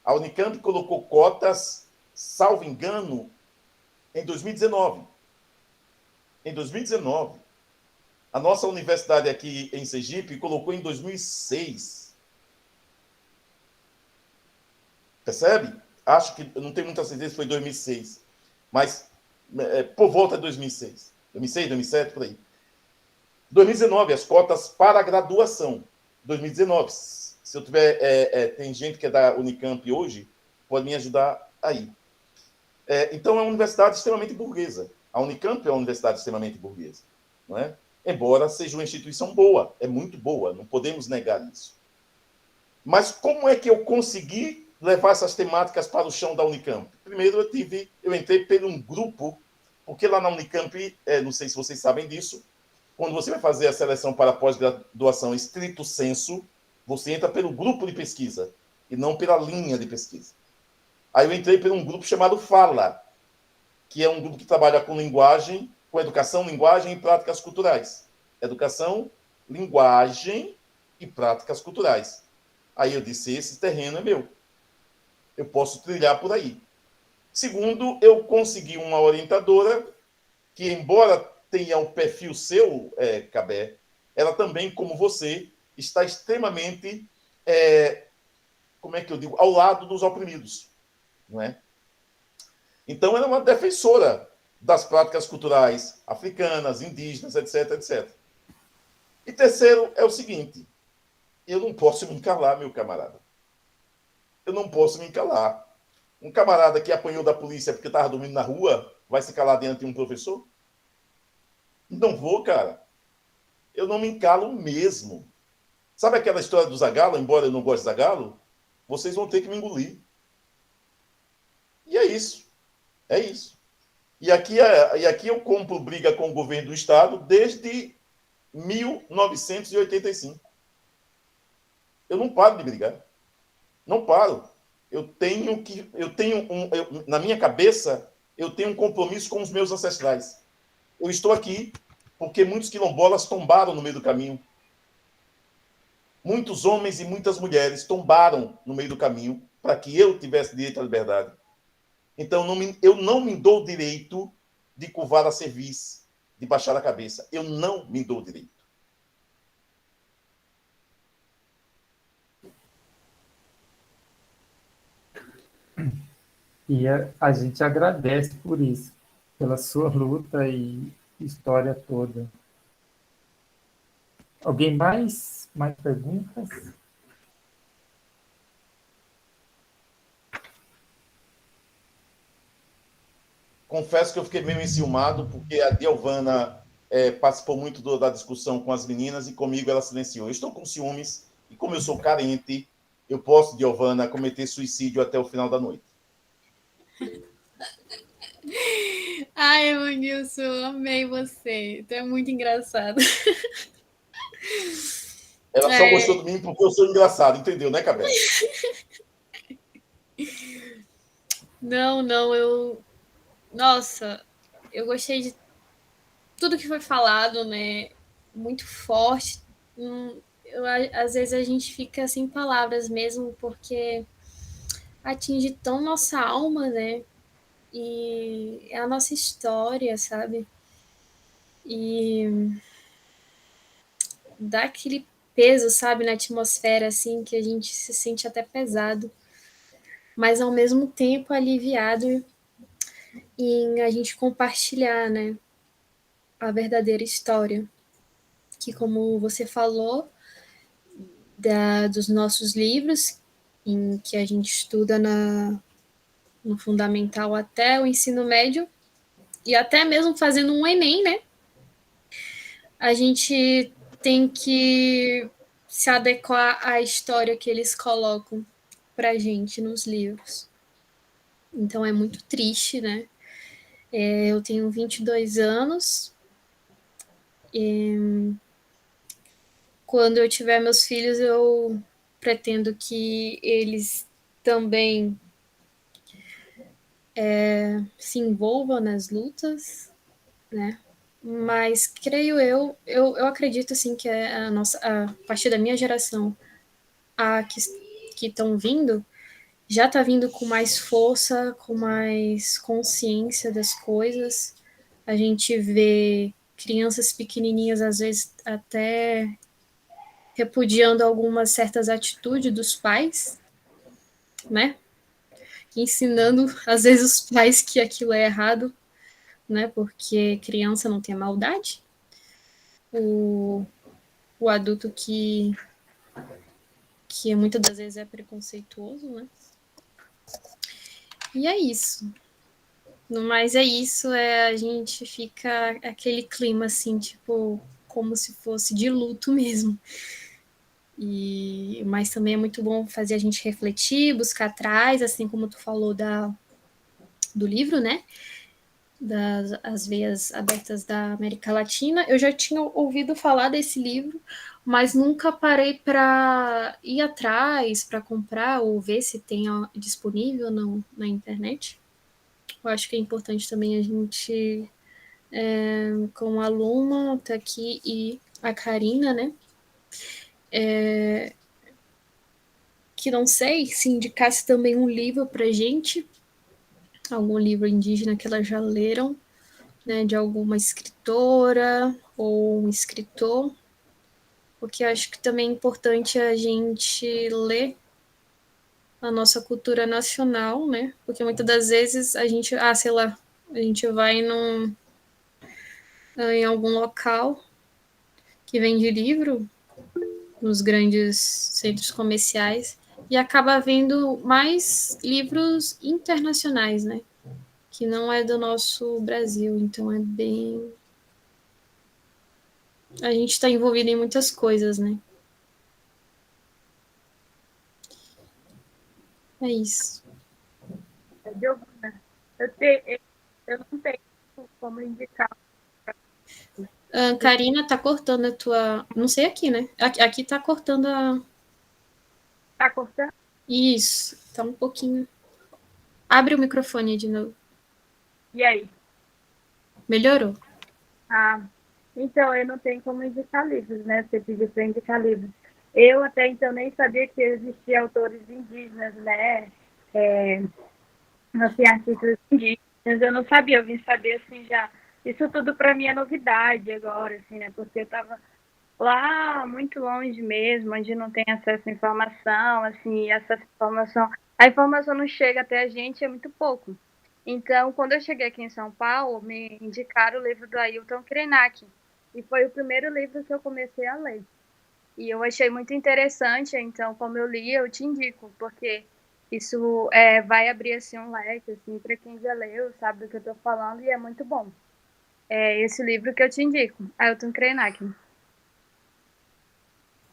A Unicamp colocou cotas, salvo engano, em 2019. Em 2019. A nossa universidade aqui em Sergipe colocou em 2006. Percebe? Acho que, não tenho muita certeza se foi 2006. Mas por volta de 2006. 2006, 2007, por aí. 2019, as cotas para a graduação. 2019. Se eu tiver... tem gente que é da Unicamp hoje, pode me ajudar aí. Então, é uma universidade extremamente burguesa. A Unicamp é uma universidade extremamente burguesa. Não é? Embora seja uma instituição boa. É muito boa, não podemos negar isso. Mas como é que eu consegui levar essas temáticas para o chão da Unicamp? Primeiro, eu entrei por um grupo, porque lá na Unicamp, não sei se vocês sabem disso, quando você vai fazer a seleção para pós-graduação estrito sensu, você entra pelo grupo de pesquisa e não pela linha de pesquisa. Aí eu entrei por um grupo chamado FALA, que é um grupo que trabalha com linguagem, com educação, linguagem e práticas culturais. Educação, linguagem e práticas culturais. Aí eu disse, esse terreno é meu. Eu posso trilhar por aí. Segundo, eu consegui uma orientadora que, embora tenha um perfil seu, Cabé, ela também, como você, está extremamente, como é que eu digo, ao lado dos oprimidos. Não é? Então, ela é uma defensora das práticas culturais africanas, indígenas, etc, etc. E terceiro é o seguinte, eu não posso me calar, meu camarada. Eu não posso me calar. Um camarada que apanhou da polícia porque estava dormindo na rua vai se calar diante de um professor? Não vou, cara. Eu não me calo mesmo. Sabe aquela história do Zagallo? Embora eu não goste de Zagallo, vocês vão ter que me engolir. E é isso. É isso. E aqui eu compro briga com o governo do Estado desde 1985. Eu não paro de brigar. Não paro. na minha cabeça, eu tenho um compromisso com os meus ancestrais. Eu estou aqui porque muitos quilombolas tombaram no meio do caminho. Muitos homens e muitas mulheres tombaram no meio do caminho para que eu tivesse direito à liberdade. Então, eu não me dou o direito de curvar a cerviz, de baixar a cabeça. Eu não me dou o direito. E a gente agradece por isso, pela sua luta e história toda. Alguém mais? Mais perguntas? Confesso que eu fiquei meio enciumado, porque a Diovana participou muito da discussão com as meninas e comigo ela silenciou. Eu estou com ciúmes e, como eu sou carente, eu posso, Diovana, cometer suicídio até o final da noite. Ai, Evanilson, eu amei você. Tu é muito engraçado. Ela só gostou de mim porque eu sou engraçado, entendeu, né, Cabela? Não, Nossa, eu gostei de tudo que foi falado, né? Muito forte. Às vezes a gente fica sem palavras mesmo, porque atinge tão nossa alma, né? E é a nossa história, sabe? E dá aquele peso, sabe, na atmosfera, assim, que a gente se sente até pesado, mas ao mesmo tempo aliviado em a gente compartilhar, né, a verdadeira história, que como você falou, dos nossos livros, em que a gente estuda no fundamental até o ensino médio, e até mesmo fazendo um Enem, né, a gente tem que se adequar à história que eles colocam pra gente nos livros. Então é muito triste, né? Eu tenho 22 anos. E quando eu tiver meus filhos, eu pretendo que eles também se envolvam nas lutas, né? Mas creio eu acredito assim que a partir da minha geração, a que estão vindo, já está vindo com mais força, com mais consciência das coisas. A gente vê crianças pequenininhas, às vezes, até repudiando algumas certas atitudes dos pais, né? Ensinando, às vezes, os pais que aquilo é errado, né? Porque criança não tem maldade. O adulto que muitas das vezes é preconceituoso, né? E é isso. Mas é isso, a gente fica aquele clima assim, tipo, como se fosse de luto mesmo. Mas também é muito bom fazer a gente refletir, buscar atrás, assim como tu falou do livro, né? As Veias Abertas da América Latina. Eu já tinha ouvido falar desse livro, mas nunca parei para ir atrás, para comprar ou ver se tem disponível na internet. Eu acho que é importante também a gente, com a Luma, tá aqui, e a Karina, né? Que não sei se indicasse também um livro pra gente, algum livro indígena que elas já leram, né? De alguma escritora ou um escritor, porque eu acho que também é importante a gente ler a nossa cultura nacional, né? Porque muitas das vezes a gente, sei lá, a gente vai em algum local que vende livro, nos grandes centros comerciais, e acaba vendo mais livros internacionais, né? Que não é do nosso Brasil, então é bem... A gente está envolvido em muitas coisas, né? É isso. Giovana, eu não tenho como indicar. Karina, tá cortando a tua... Não sei aqui, né? Aqui tá cortando a... Tá cortando? Isso. tá um pouquinho... Abre o microfone de novo. E aí? Melhorou? Ah, então eu não tenho como indicar livros, né? Você pediu para indicar livros. Eu até então nem sabia que existiam autores indígenas, né? Assim, artistas indígenas, eu não sabia, eu vim saber assim já. Isso tudo para mim é novidade agora, assim, né? Porque eu estava lá muito longe mesmo, onde não tem acesso à informação, assim, e essa informação, a informação não chega até a gente, é muito pouco. Então, quando eu cheguei aqui em São Paulo, me indicaram o livro do Ailton Krenak, e foi o primeiro livro que eu comecei a ler. E eu achei muito interessante, então, como eu li, eu te indico, porque isso vai abrir assim, um leque assim, para quem já leu, sabe do que eu estou falando, e é muito bom. É esse livro que eu te indico, Ailton Krenak.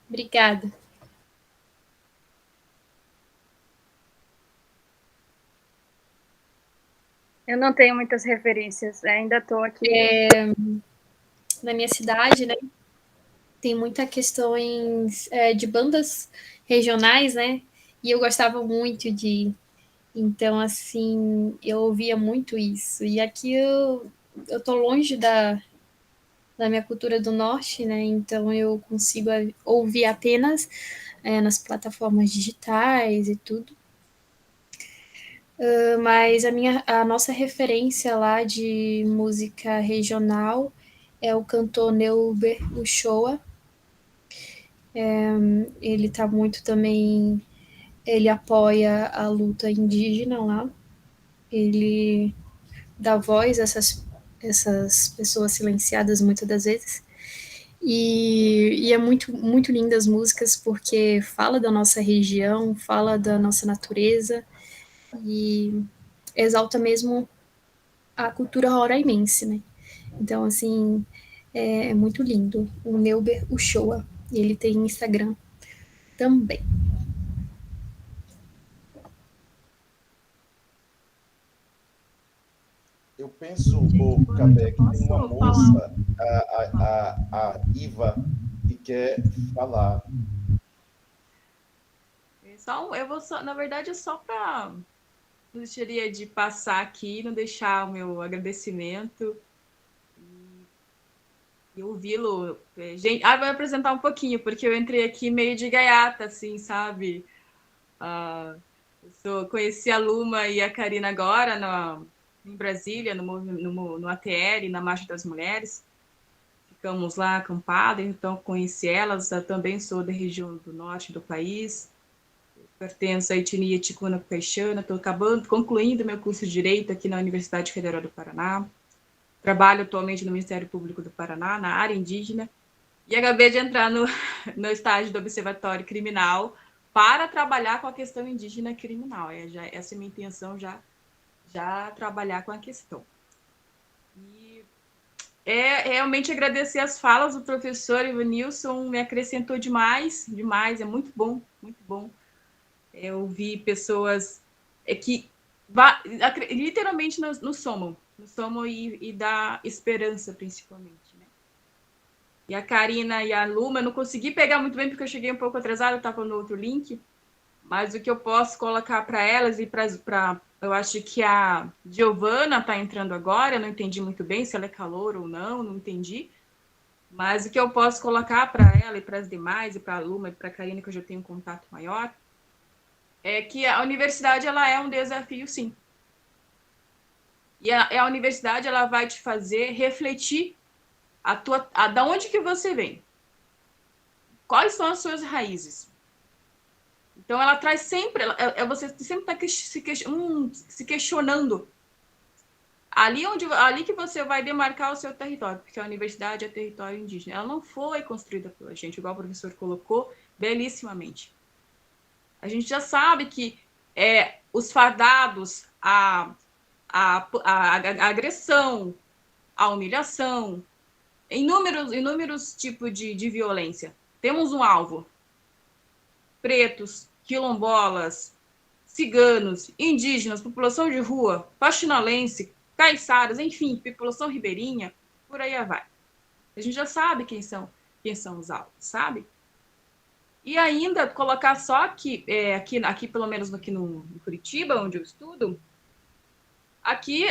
Obrigada. Eu não tenho muitas referências, ainda estou aqui. Na minha cidade, né, tem muita questões de bandas regionais, né, e eu gostava muito de... Então, assim, eu ouvia muito isso. E aqui eu tô longe da minha cultura do norte, né, então eu consigo ouvir apenas nas plataformas digitais e tudo. Mas a nossa referência lá de música regional é o cantor Neuber Uchoa. Ele tá muito também, ele apoia a luta indígena lá, ele dá voz a essas pessoas silenciadas muitas das vezes. E é muito, muito linda as músicas, porque fala da nossa região, fala da nossa natureza e exalta mesmo a cultura roraimense, né? Então, assim, é muito lindo. O Neuber Uchoa, ele tem Instagram também. Eu penso, o Cabé, que tem uma moça, a Iva, que quer falar. Eu vou só, na verdade, é só para... Gostaria de passar aqui, não deixar o meu agradecimento e ouvi-lo. Gente, vou apresentar um pouquinho, porque eu entrei aqui meio de gaiata, assim, sabe? Conheci a Luma e a Karina agora em Brasília, no ATL, na Marcha das Mulheres. Ficamos lá acampadas, então conheci elas. Eu também sou da região do norte do país. Pertenço à etnia ticuna caixana, estou concluindo meu curso de Direito aqui na Universidade Federal do Paraná. Trabalho atualmente no Ministério Público do Paraná, na área indígena, e acabei de entrar no estágio do Observatório Criminal para trabalhar com a questão indígena criminal. Essa é a minha intenção, já trabalhar com a questão. E realmente agradecer as falas do professor Ivanilson, me acrescentou demais, é muito bom, muito bom. Eu vi pessoas que literalmente nos somam e dá esperança, principalmente, né? E a Karina e a Luma, eu não consegui pegar muito bem, porque eu cheguei um pouco atrasada, eu estava no outro link, mas o que eu posso colocar para elas e para... Eu acho que a Giovana está entrando agora, eu não entendi muito bem se ela é calor ou não entendi, mas o que eu posso colocar para ela e para as demais, e para a Luma e para a Karina, que eu já tenho um contato maior, é que a universidade ela é um desafio, sim. E a universidade ela vai te fazer refletir da onde que você vem. Quais são as suas raízes? Então, ela traz sempre... você sempre está se questionando. Ali que você vai demarcar o seu território, porque a universidade é território indígena. Ela não foi construída pela gente, igual o professor colocou belíssimamente. A gente já sabe que os fardados, a agressão, a humilhação, inúmeros tipos de violência. Temos um alvo. Pretos, quilombolas, ciganos, indígenas, população de rua, faxinalense, caiçaras, enfim, população ribeirinha, por aí vai. A gente já sabe quem são os alvos, sabe? E ainda colocar só que aqui pelo menos aqui no Curitiba, onde eu estudo, aqui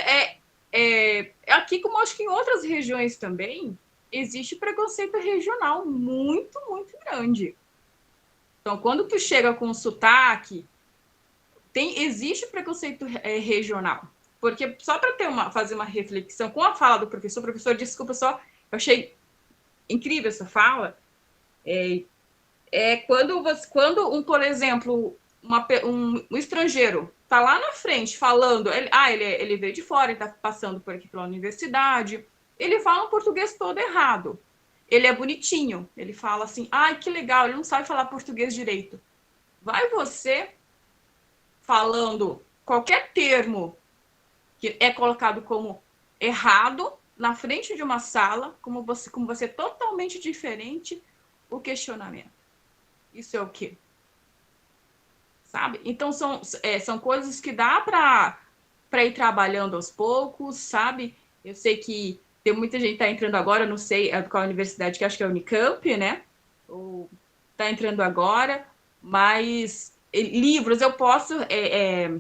aqui como acho que em outras regiões também, existe preconceito regional muito, muito grande. Então, quando tu chega com sotaque, existe preconceito regional. Porque, só para fazer uma reflexão com a fala do professor, o professor disse que o pessoal, eu achei incrível essa fala, quando por exemplo, um estrangeiro está lá na frente falando, ele veio de fora, ele está passando por aqui pela universidade, ele fala um português todo errado. Ele é bonitinho, ele fala assim, ai, que legal, ele não sabe falar português direito. Vai você falando qualquer termo que é colocado como errado na frente de uma sala, como você totalmente diferente, o questionamento. Isso é o quê? Sabe? Então, são coisas que dá para ir trabalhando aos poucos, sabe? Eu sei que tem muita gente que está entrando agora, não sei qual universidade, que acho que é a Unicamp, né? Ou está entrando agora, mas livros eu posso,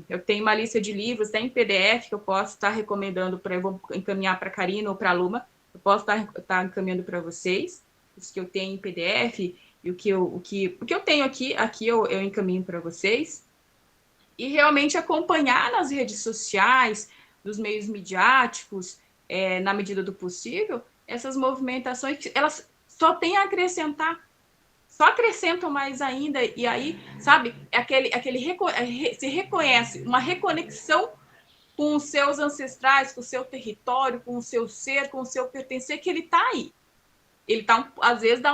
eu tenho uma lista de livros, tem em PDF que eu posso estar recomendando, eu vou encaminhar para a Karina ou para a Luma, eu posso estar encaminhando para vocês, os que eu tenho em PDF, e o que eu tenho aqui eu encaminho para vocês. E realmente acompanhar nas redes sociais, nos meios midiáticos, na medida do possível, essas movimentações, que elas só têm a acrescentar, só acrescentam mais ainda, e aí, sabe, se reconhece uma reconexão com os seus ancestrais, com o seu território, com o seu ser, com o seu pertencer, que ele está aí. Ele está, às vezes, dá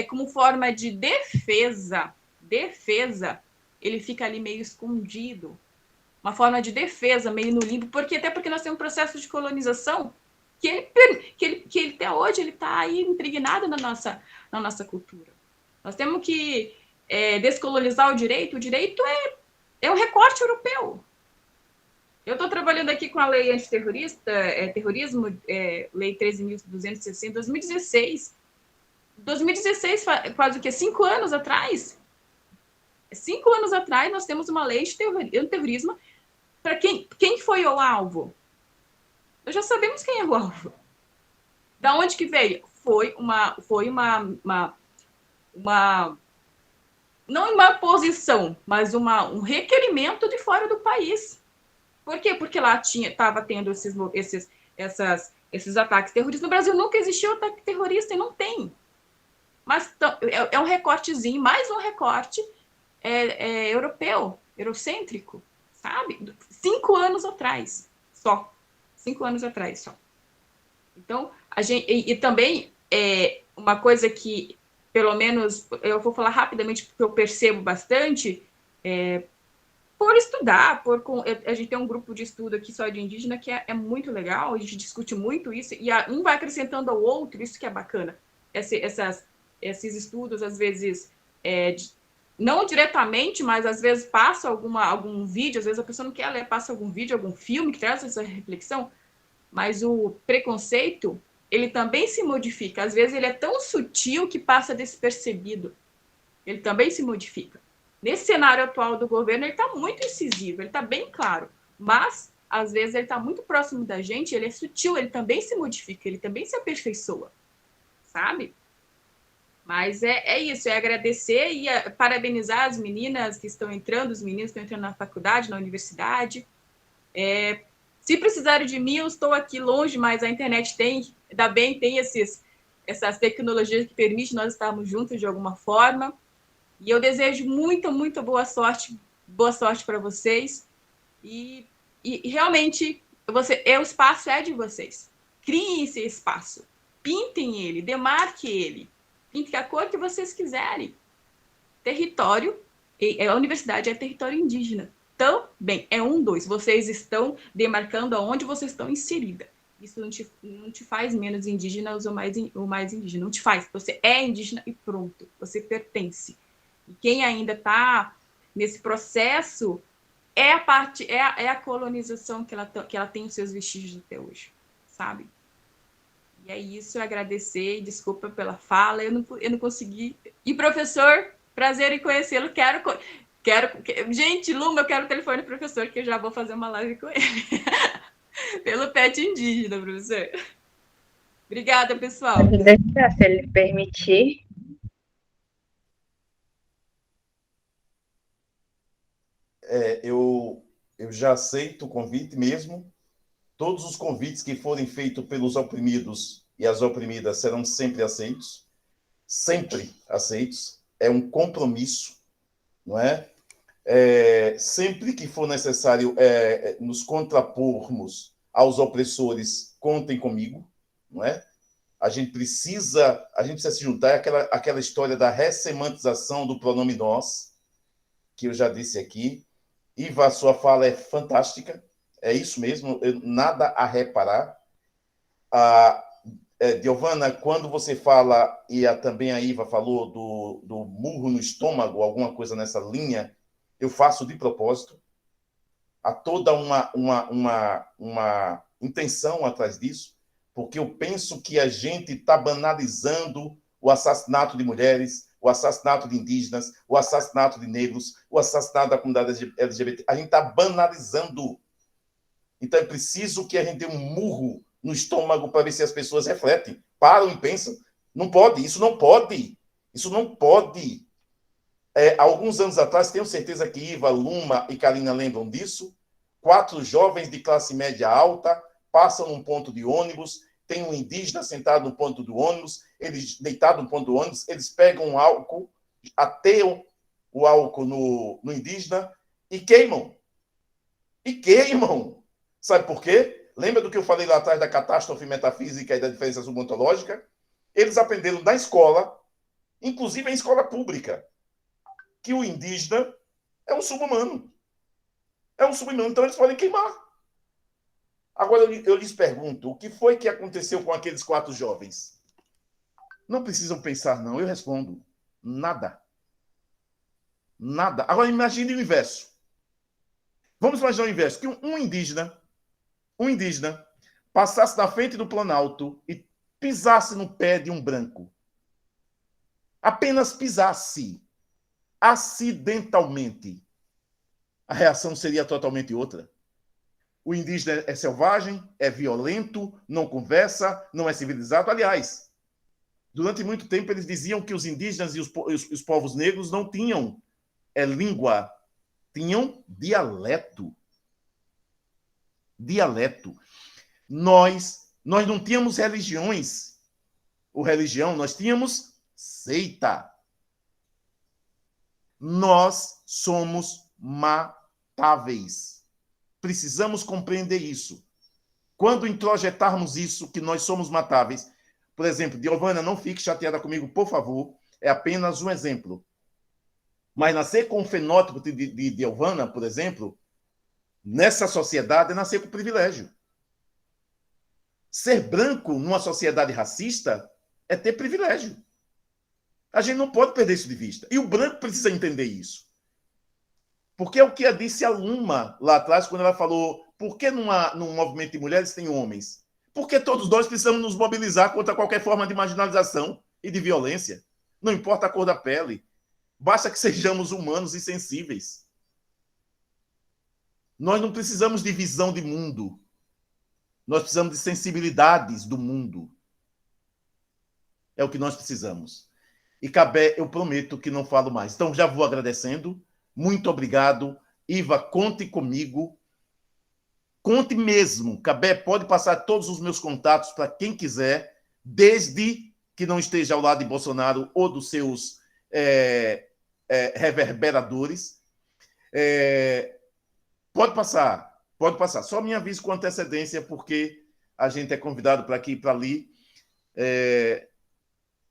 como forma de defesa, ele fica ali meio escondido, uma forma de defesa, meio no limbo, até porque nós temos um processo de colonização que ele até hoje ele está aí impregnado na nossa cultura. Nós temos que descolonizar o direito é um recorte europeu. Eu estou trabalhando aqui com a lei antiterrorista, terrorismo, lei 13.260, 2016. 2016, quase o quê? 5 anos atrás? 5 anos atrás, nós temos uma lei de terrorismo. Para quem foi o alvo? Nós já sabemos quem é o alvo. Da onde que veio? Foi uma não uma posição, mas um requerimento de fora do país. Por quê? Porque lá estava tendo esses ataques terroristas. No Brasil nunca existiu ataque terrorista e não tem. Mas é um recortezinho, mais um recorte europeu, eurocêntrico, sabe? 5 anos atrás, só. 5 anos atrás, só. Então, e também uma coisa que, pelo menos, eu vou falar rapidamente, porque eu percebo bastante, por estudar, a gente tem um grupo de estudo aqui só de indígena que é muito legal, a gente discute muito isso, e um vai acrescentando ao outro, isso que é bacana. Esses estudos, às vezes, não diretamente, mas às vezes passa algum vídeo, às vezes a pessoa não quer ler, passa algum vídeo, algum filme que traz essa reflexão, mas o preconceito, ele também se modifica. Às vezes ele é tão sutil que passa despercebido. Ele também se modifica. Nesse cenário atual do governo, ele está muito incisivo, ele está bem claro, mas às vezes ele está muito próximo da gente, ele é sutil, ele também se modifica, ele também se aperfeiçoa, sabe? Mas é isso, é agradecer e parabenizar as meninas que estão entrando, os meninos que estão entrando na faculdade, na universidade. Se precisarem de mim, eu estou aqui longe, mas a internet ainda bem, tem essas tecnologias que permitem nós estarmos juntos de alguma forma. E eu desejo muita, muita boa sorte para vocês. E realmente, o espaço é de vocês. Criem esse espaço, pintem ele, demarquem ele. Pinte a cor que vocês quiserem. Território, a universidade é território indígena. Então, bem, 2. Vocês estão demarcando aonde vocês estão inserida. Isso não te faz menos indígena ou mais indígena. Não te faz. Você é indígena e pronto. Você pertence. E quem ainda está nesse processo é a colonização que ela tem os seus vestígios até hoje, sabe? E é isso, agradecer, desculpa pela fala, eu não consegui. E professor, prazer em conhecê-lo, gente, Luma, eu quero o telefone do professor, que eu já vou fazer uma live com ele. Pelo pet indígena, professor. Obrigada, pessoal. Pode deixar, se ele permitir. Eu já aceito o convite mesmo. Todos os convites que forem feitos pelos oprimidos e as oprimidas serão sempre aceitos. Sempre aceitos. É um compromisso, não é? Sempre que for necessário nos contrapormos aos opressores, contem comigo, não é? A gente precisa se juntar. É aquela história da ressemantização do pronome nós, que eu já disse aqui. Iva, a sua fala é fantástica, é isso mesmo, nada a reparar. Giovana, quando você fala, e também a Iva falou do murro no estômago, alguma coisa nessa linha, eu faço de propósito. Há toda uma intenção atrás disso, porque eu penso que a gente está banalizando o assassinato de mulheres, o assassinato de indígenas, o assassinato de negros, o assassinato da comunidade LGBT. A gente está banalizando. Então é preciso que a gente dê um murro no estômago para ver se as pessoas refletem, param e pensam. Não pode, isso não pode. Isso não pode. Há alguns anos atrás, tenho certeza que Iva, Luma e Karina lembram disso, 4 jovens de classe média alta passam num ponto de ônibus, tem um indígena sentado no ponto do ônibus, eles deitado no ponto do ônibus, eles pegam um álcool, ateiam o álcool no indígena e queimam. E queimam. Sabe por quê? Lembra do que eu falei lá atrás da catástrofe metafísica e da diferença subontológica? Eles aprenderam na escola, inclusive em escola pública, que o indígena é um sub-humano. É um sub-humano, então eles podem queimar. Agora, eu lhes pergunto, o que foi que aconteceu com aqueles 4 jovens? Não precisam pensar, não. Eu respondo, nada. Nada. Agora, imagine o inverso. Vamos imaginar o inverso, que um indígena passasse na frente do Planalto e pisasse no pé de um branco. Apenas pisasse, acidentalmente. A reação seria totalmente outra. O indígena é selvagem, é violento, não conversa, não é civilizado. Aliás, durante muito tempo eles diziam que os indígenas e os povos negros não tinham língua, tinham dialeto. Dialeto. Nós não tínhamos religiões. Nós tínhamos seita. Nós somos matáveis. Precisamos compreender isso. Quando introjetarmos isso, que nós somos matáveis, por exemplo, Giovana, não fique chateada comigo, por favor, é apenas um exemplo. Mas nascer com o fenótipo de Giovana, por exemplo, nessa sociedade é nascer com privilégio. Ser branco numa sociedade racista é ter privilégio. A gente não pode perder isso de vista. E o branco precisa entender isso. Porque é o que disse a Luma lá atrás, quando ela falou, por que num movimento de mulheres tem homens? Porque todos nós precisamos nos mobilizar contra qualquer forma de marginalização e de violência. Não importa a cor da pele. Basta que sejamos humanos e sensíveis. Nós não precisamos de visão de mundo. Nós precisamos de sensibilidades do mundo. É o que nós precisamos. E Cabé, eu prometo que não falo mais. Então, já vou agradecendo. Muito obrigado. Iva, conte comigo. Conte mesmo. Cabé, pode passar todos os meus contatos para quem quiser, desde que não esteja ao lado de Bolsonaro ou dos seus reverberadores. Pode passar. Só me avise com antecedência, porque a gente é convidado para aqui e para ali,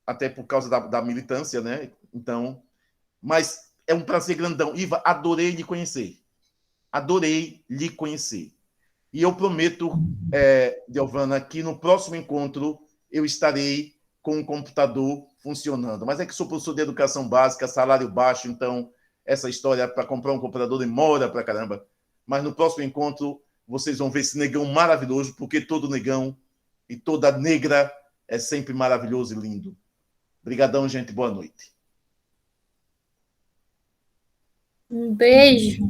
até por causa da militância, né? Então, mas é um prazer grandão. Iva, adorei lhe conhecer. E eu prometo, Giovana, que no próximo encontro eu estarei com um computador funcionando. Mas é que sou professor de educação básica, salário baixo, então essa história para comprar um computador demora pra caramba. Mas no próximo encontro vocês vão ver esse negão maravilhoso, porque todo negão e toda negra é sempre maravilhoso e lindo. Obrigadão, gente. Boa noite. Um beijo.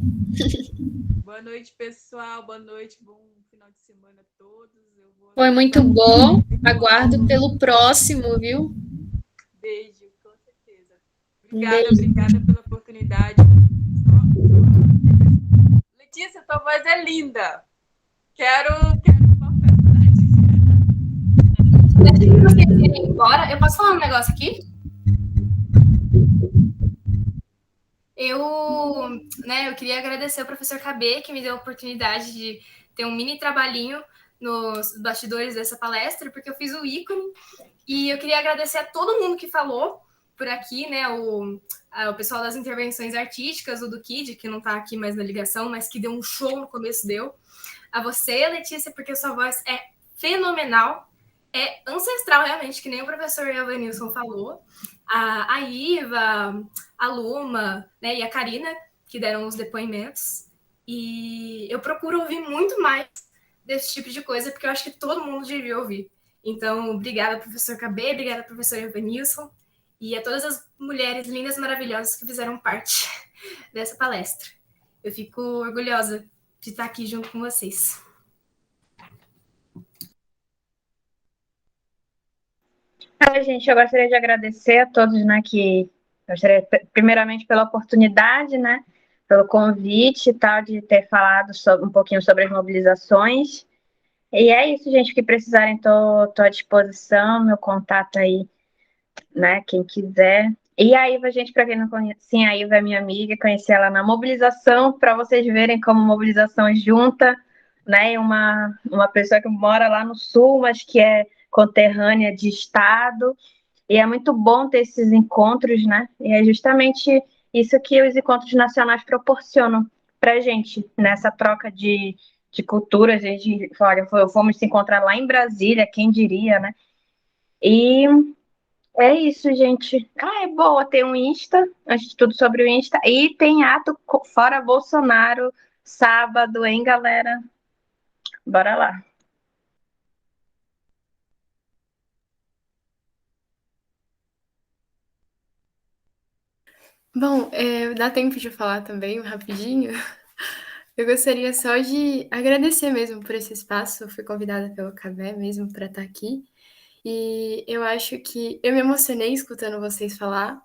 Boa noite, pessoal. Boa noite. Bom final de semana a todos. Foi muito bom. Aguardo pelo próximo, viu? Beijo, com certeza. Beijo. Obrigada pela oportunidade. Letícia, tua voz é linda. Quero uma festa. Antes de vocês irem embora, eu posso falar um negócio aqui? Eu queria agradecer ao professor KB, que me deu a oportunidade de ter um mini trabalhinho nos bastidores dessa palestra, porque eu fiz o ícone, e eu queria agradecer a todo mundo que falou por aqui, né, o pessoal das intervenções artísticas, o do Kid, que não está aqui mais na ligação, mas que deu um show no começo, a você, Letícia, porque a sua voz é fenomenal, é ancestral realmente, que nem o professor Evanilson falou, a Iva, a Luma, né, e a Karina, que deram os depoimentos, e eu procuro ouvir muito mais desse tipo de coisa, porque eu acho que todo mundo devia ouvir. Então, obrigada, professor KB, obrigada, professor Evanilson, e a todas as mulheres lindas e maravilhosas que fizeram parte dessa palestra. Eu fico orgulhosa de estar aqui junto com vocês. Gente, eu gostaria de agradecer a todos, né, gostaria primeiramente pela oportunidade, né, pelo convite e tal, de ter falado um pouquinho sobre as mobilizações. E é isso, gente, que precisarem, tô à disposição, meu contato aí, né, quem quiser. E a Iva, gente, para quem não conhece, sim, a Iva é minha amiga, conheci ela na mobilização, para vocês verem como mobilização junta, né, uma pessoa que mora lá no Sul, mas que é conterrânea de estado, e é muito bom ter esses encontros, né, e é justamente isso que os encontros nacionais proporcionam para a gente, nessa troca de cultura. A gente, olha, fomos se encontrar lá em Brasília, quem diria, né, e é isso, gente. É boa ter um Insta, antes de tudo sobre o Insta, e tem ato fora Bolsonaro, sábado, hein, galera? Bora lá. Bom, dá tempo de falar também, rapidinho? Eu gostaria só de agradecer mesmo por esse espaço. Eu fui convidada pelo Cabé mesmo para estar aqui. E eu acho que eu me emocionei escutando vocês falar,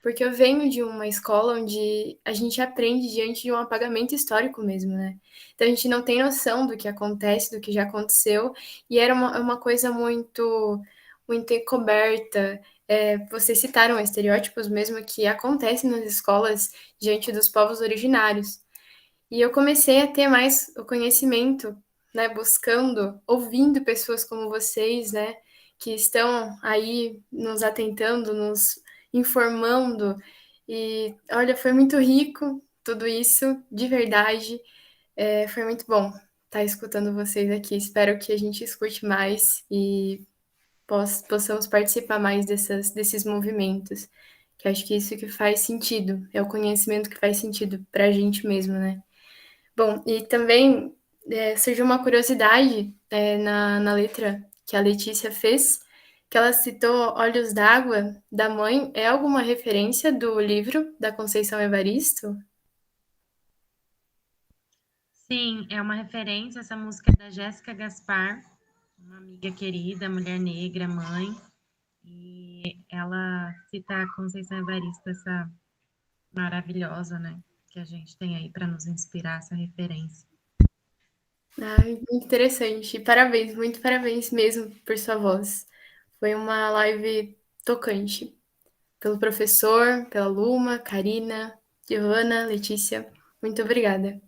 porque eu venho de uma escola onde a gente aprende diante de um apagamento histórico mesmo, né? Então a gente não tem noção do que acontece, do que já aconteceu, e era uma coisa muito encoberta. Vocês citaram estereótipos mesmo que acontecem nas escolas diante dos povos originários. E eu comecei a ter mais o conhecimento, né, buscando, ouvindo pessoas como vocês, né, que estão aí nos atentando, nos informando. E, olha, foi muito rico tudo isso, de verdade. Foi muito bom estar escutando vocês aqui. Espero que a gente escute mais e possamos participar mais desses movimentos. Que acho que isso que faz sentido, é o conhecimento que faz sentido para a gente mesmo, né? Bom, e também surgiu uma curiosidade na letra que a Letícia fez, que ela citou Olhos d'Água, da mãe. É alguma referência do livro da Conceição Evaristo? Sim, é uma referência, essa música é da Jéssica Gaspar, uma amiga querida, mulher negra, mãe, e ela cita a Conceição Evaristo, essa maravilhosa, né, que a gente tem aí para nos inspirar, essa referência. Muito interessante. Parabéns, muito parabéns mesmo por sua voz. Foi uma live tocante. Pelo professor, pela Luma, Karina, Giovana, Letícia, muito obrigada.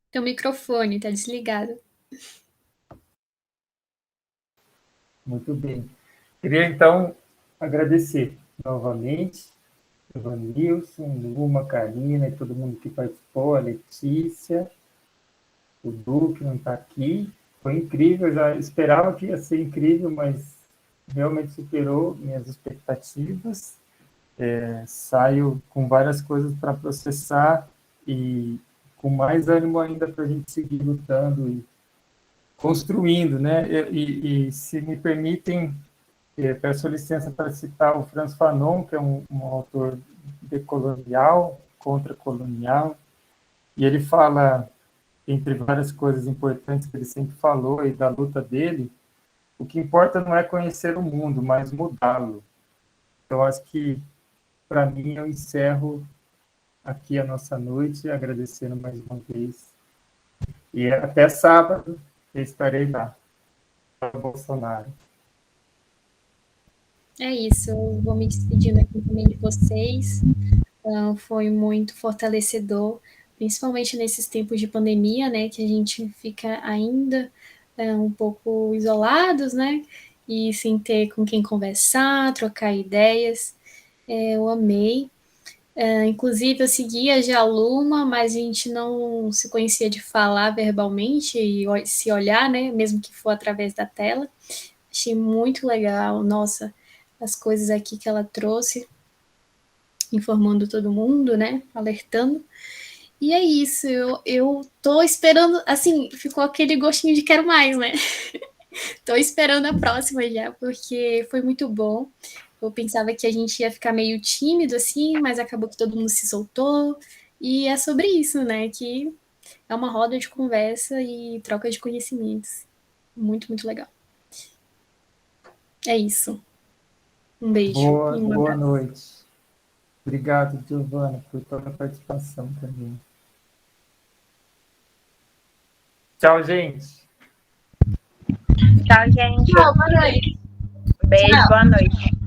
Teu microfone tá desligado. Muito bem. Queria, então, agradecer novamente Evanilson, Luma, Karina e todo mundo que participou, a Letícia, o Du, que não está aqui. Foi incrível, eu já esperava que ia ser incrível, mas realmente superou minhas expectativas. Saio com várias coisas para processar e com mais ânimo ainda para a gente seguir lutando e construindo, né? E se me permitem, peço licença para citar o Frantz Fanon, que é um autor decolonial, contra-colonial, e ele fala, entre várias coisas importantes que ele sempre falou e da luta dele, o que importa não é conhecer o mundo, mas mudá-lo. Então, acho que, para mim, eu encerro aqui a nossa noite, agradecendo mais uma vez. E até sábado, eu estarei lá, para Bolsonaro. É isso, eu vou me despedindo aqui também de vocês. Foi muito fortalecedor, principalmente nesses tempos de pandemia, né, que a gente fica ainda um pouco isolados, né, e sem ter com quem conversar, trocar ideias. Eu amei. Inclusive, eu seguia já a Luma, mas a gente não se conhecia de falar verbalmente e se olhar, né, mesmo que for através da tela. Achei muito legal, nossa, as coisas aqui que ela trouxe, informando todo mundo, né, alertando. E é isso, eu tô esperando, assim, ficou aquele gostinho de quero mais, né? Tô esperando a próxima já, porque foi muito bom. Eu pensava que a gente ia ficar meio tímido, assim, mas acabou que todo mundo se soltou. E é sobre isso, né? Que é uma roda de conversa e troca de conhecimentos. Muito, muito legal. É isso. Um beijo. Boa noite. Obrigado, Giovana, por toda a participação também. Tchau, gente. Tchau, gente. Tchau, boa noite. Beijo, boa noite.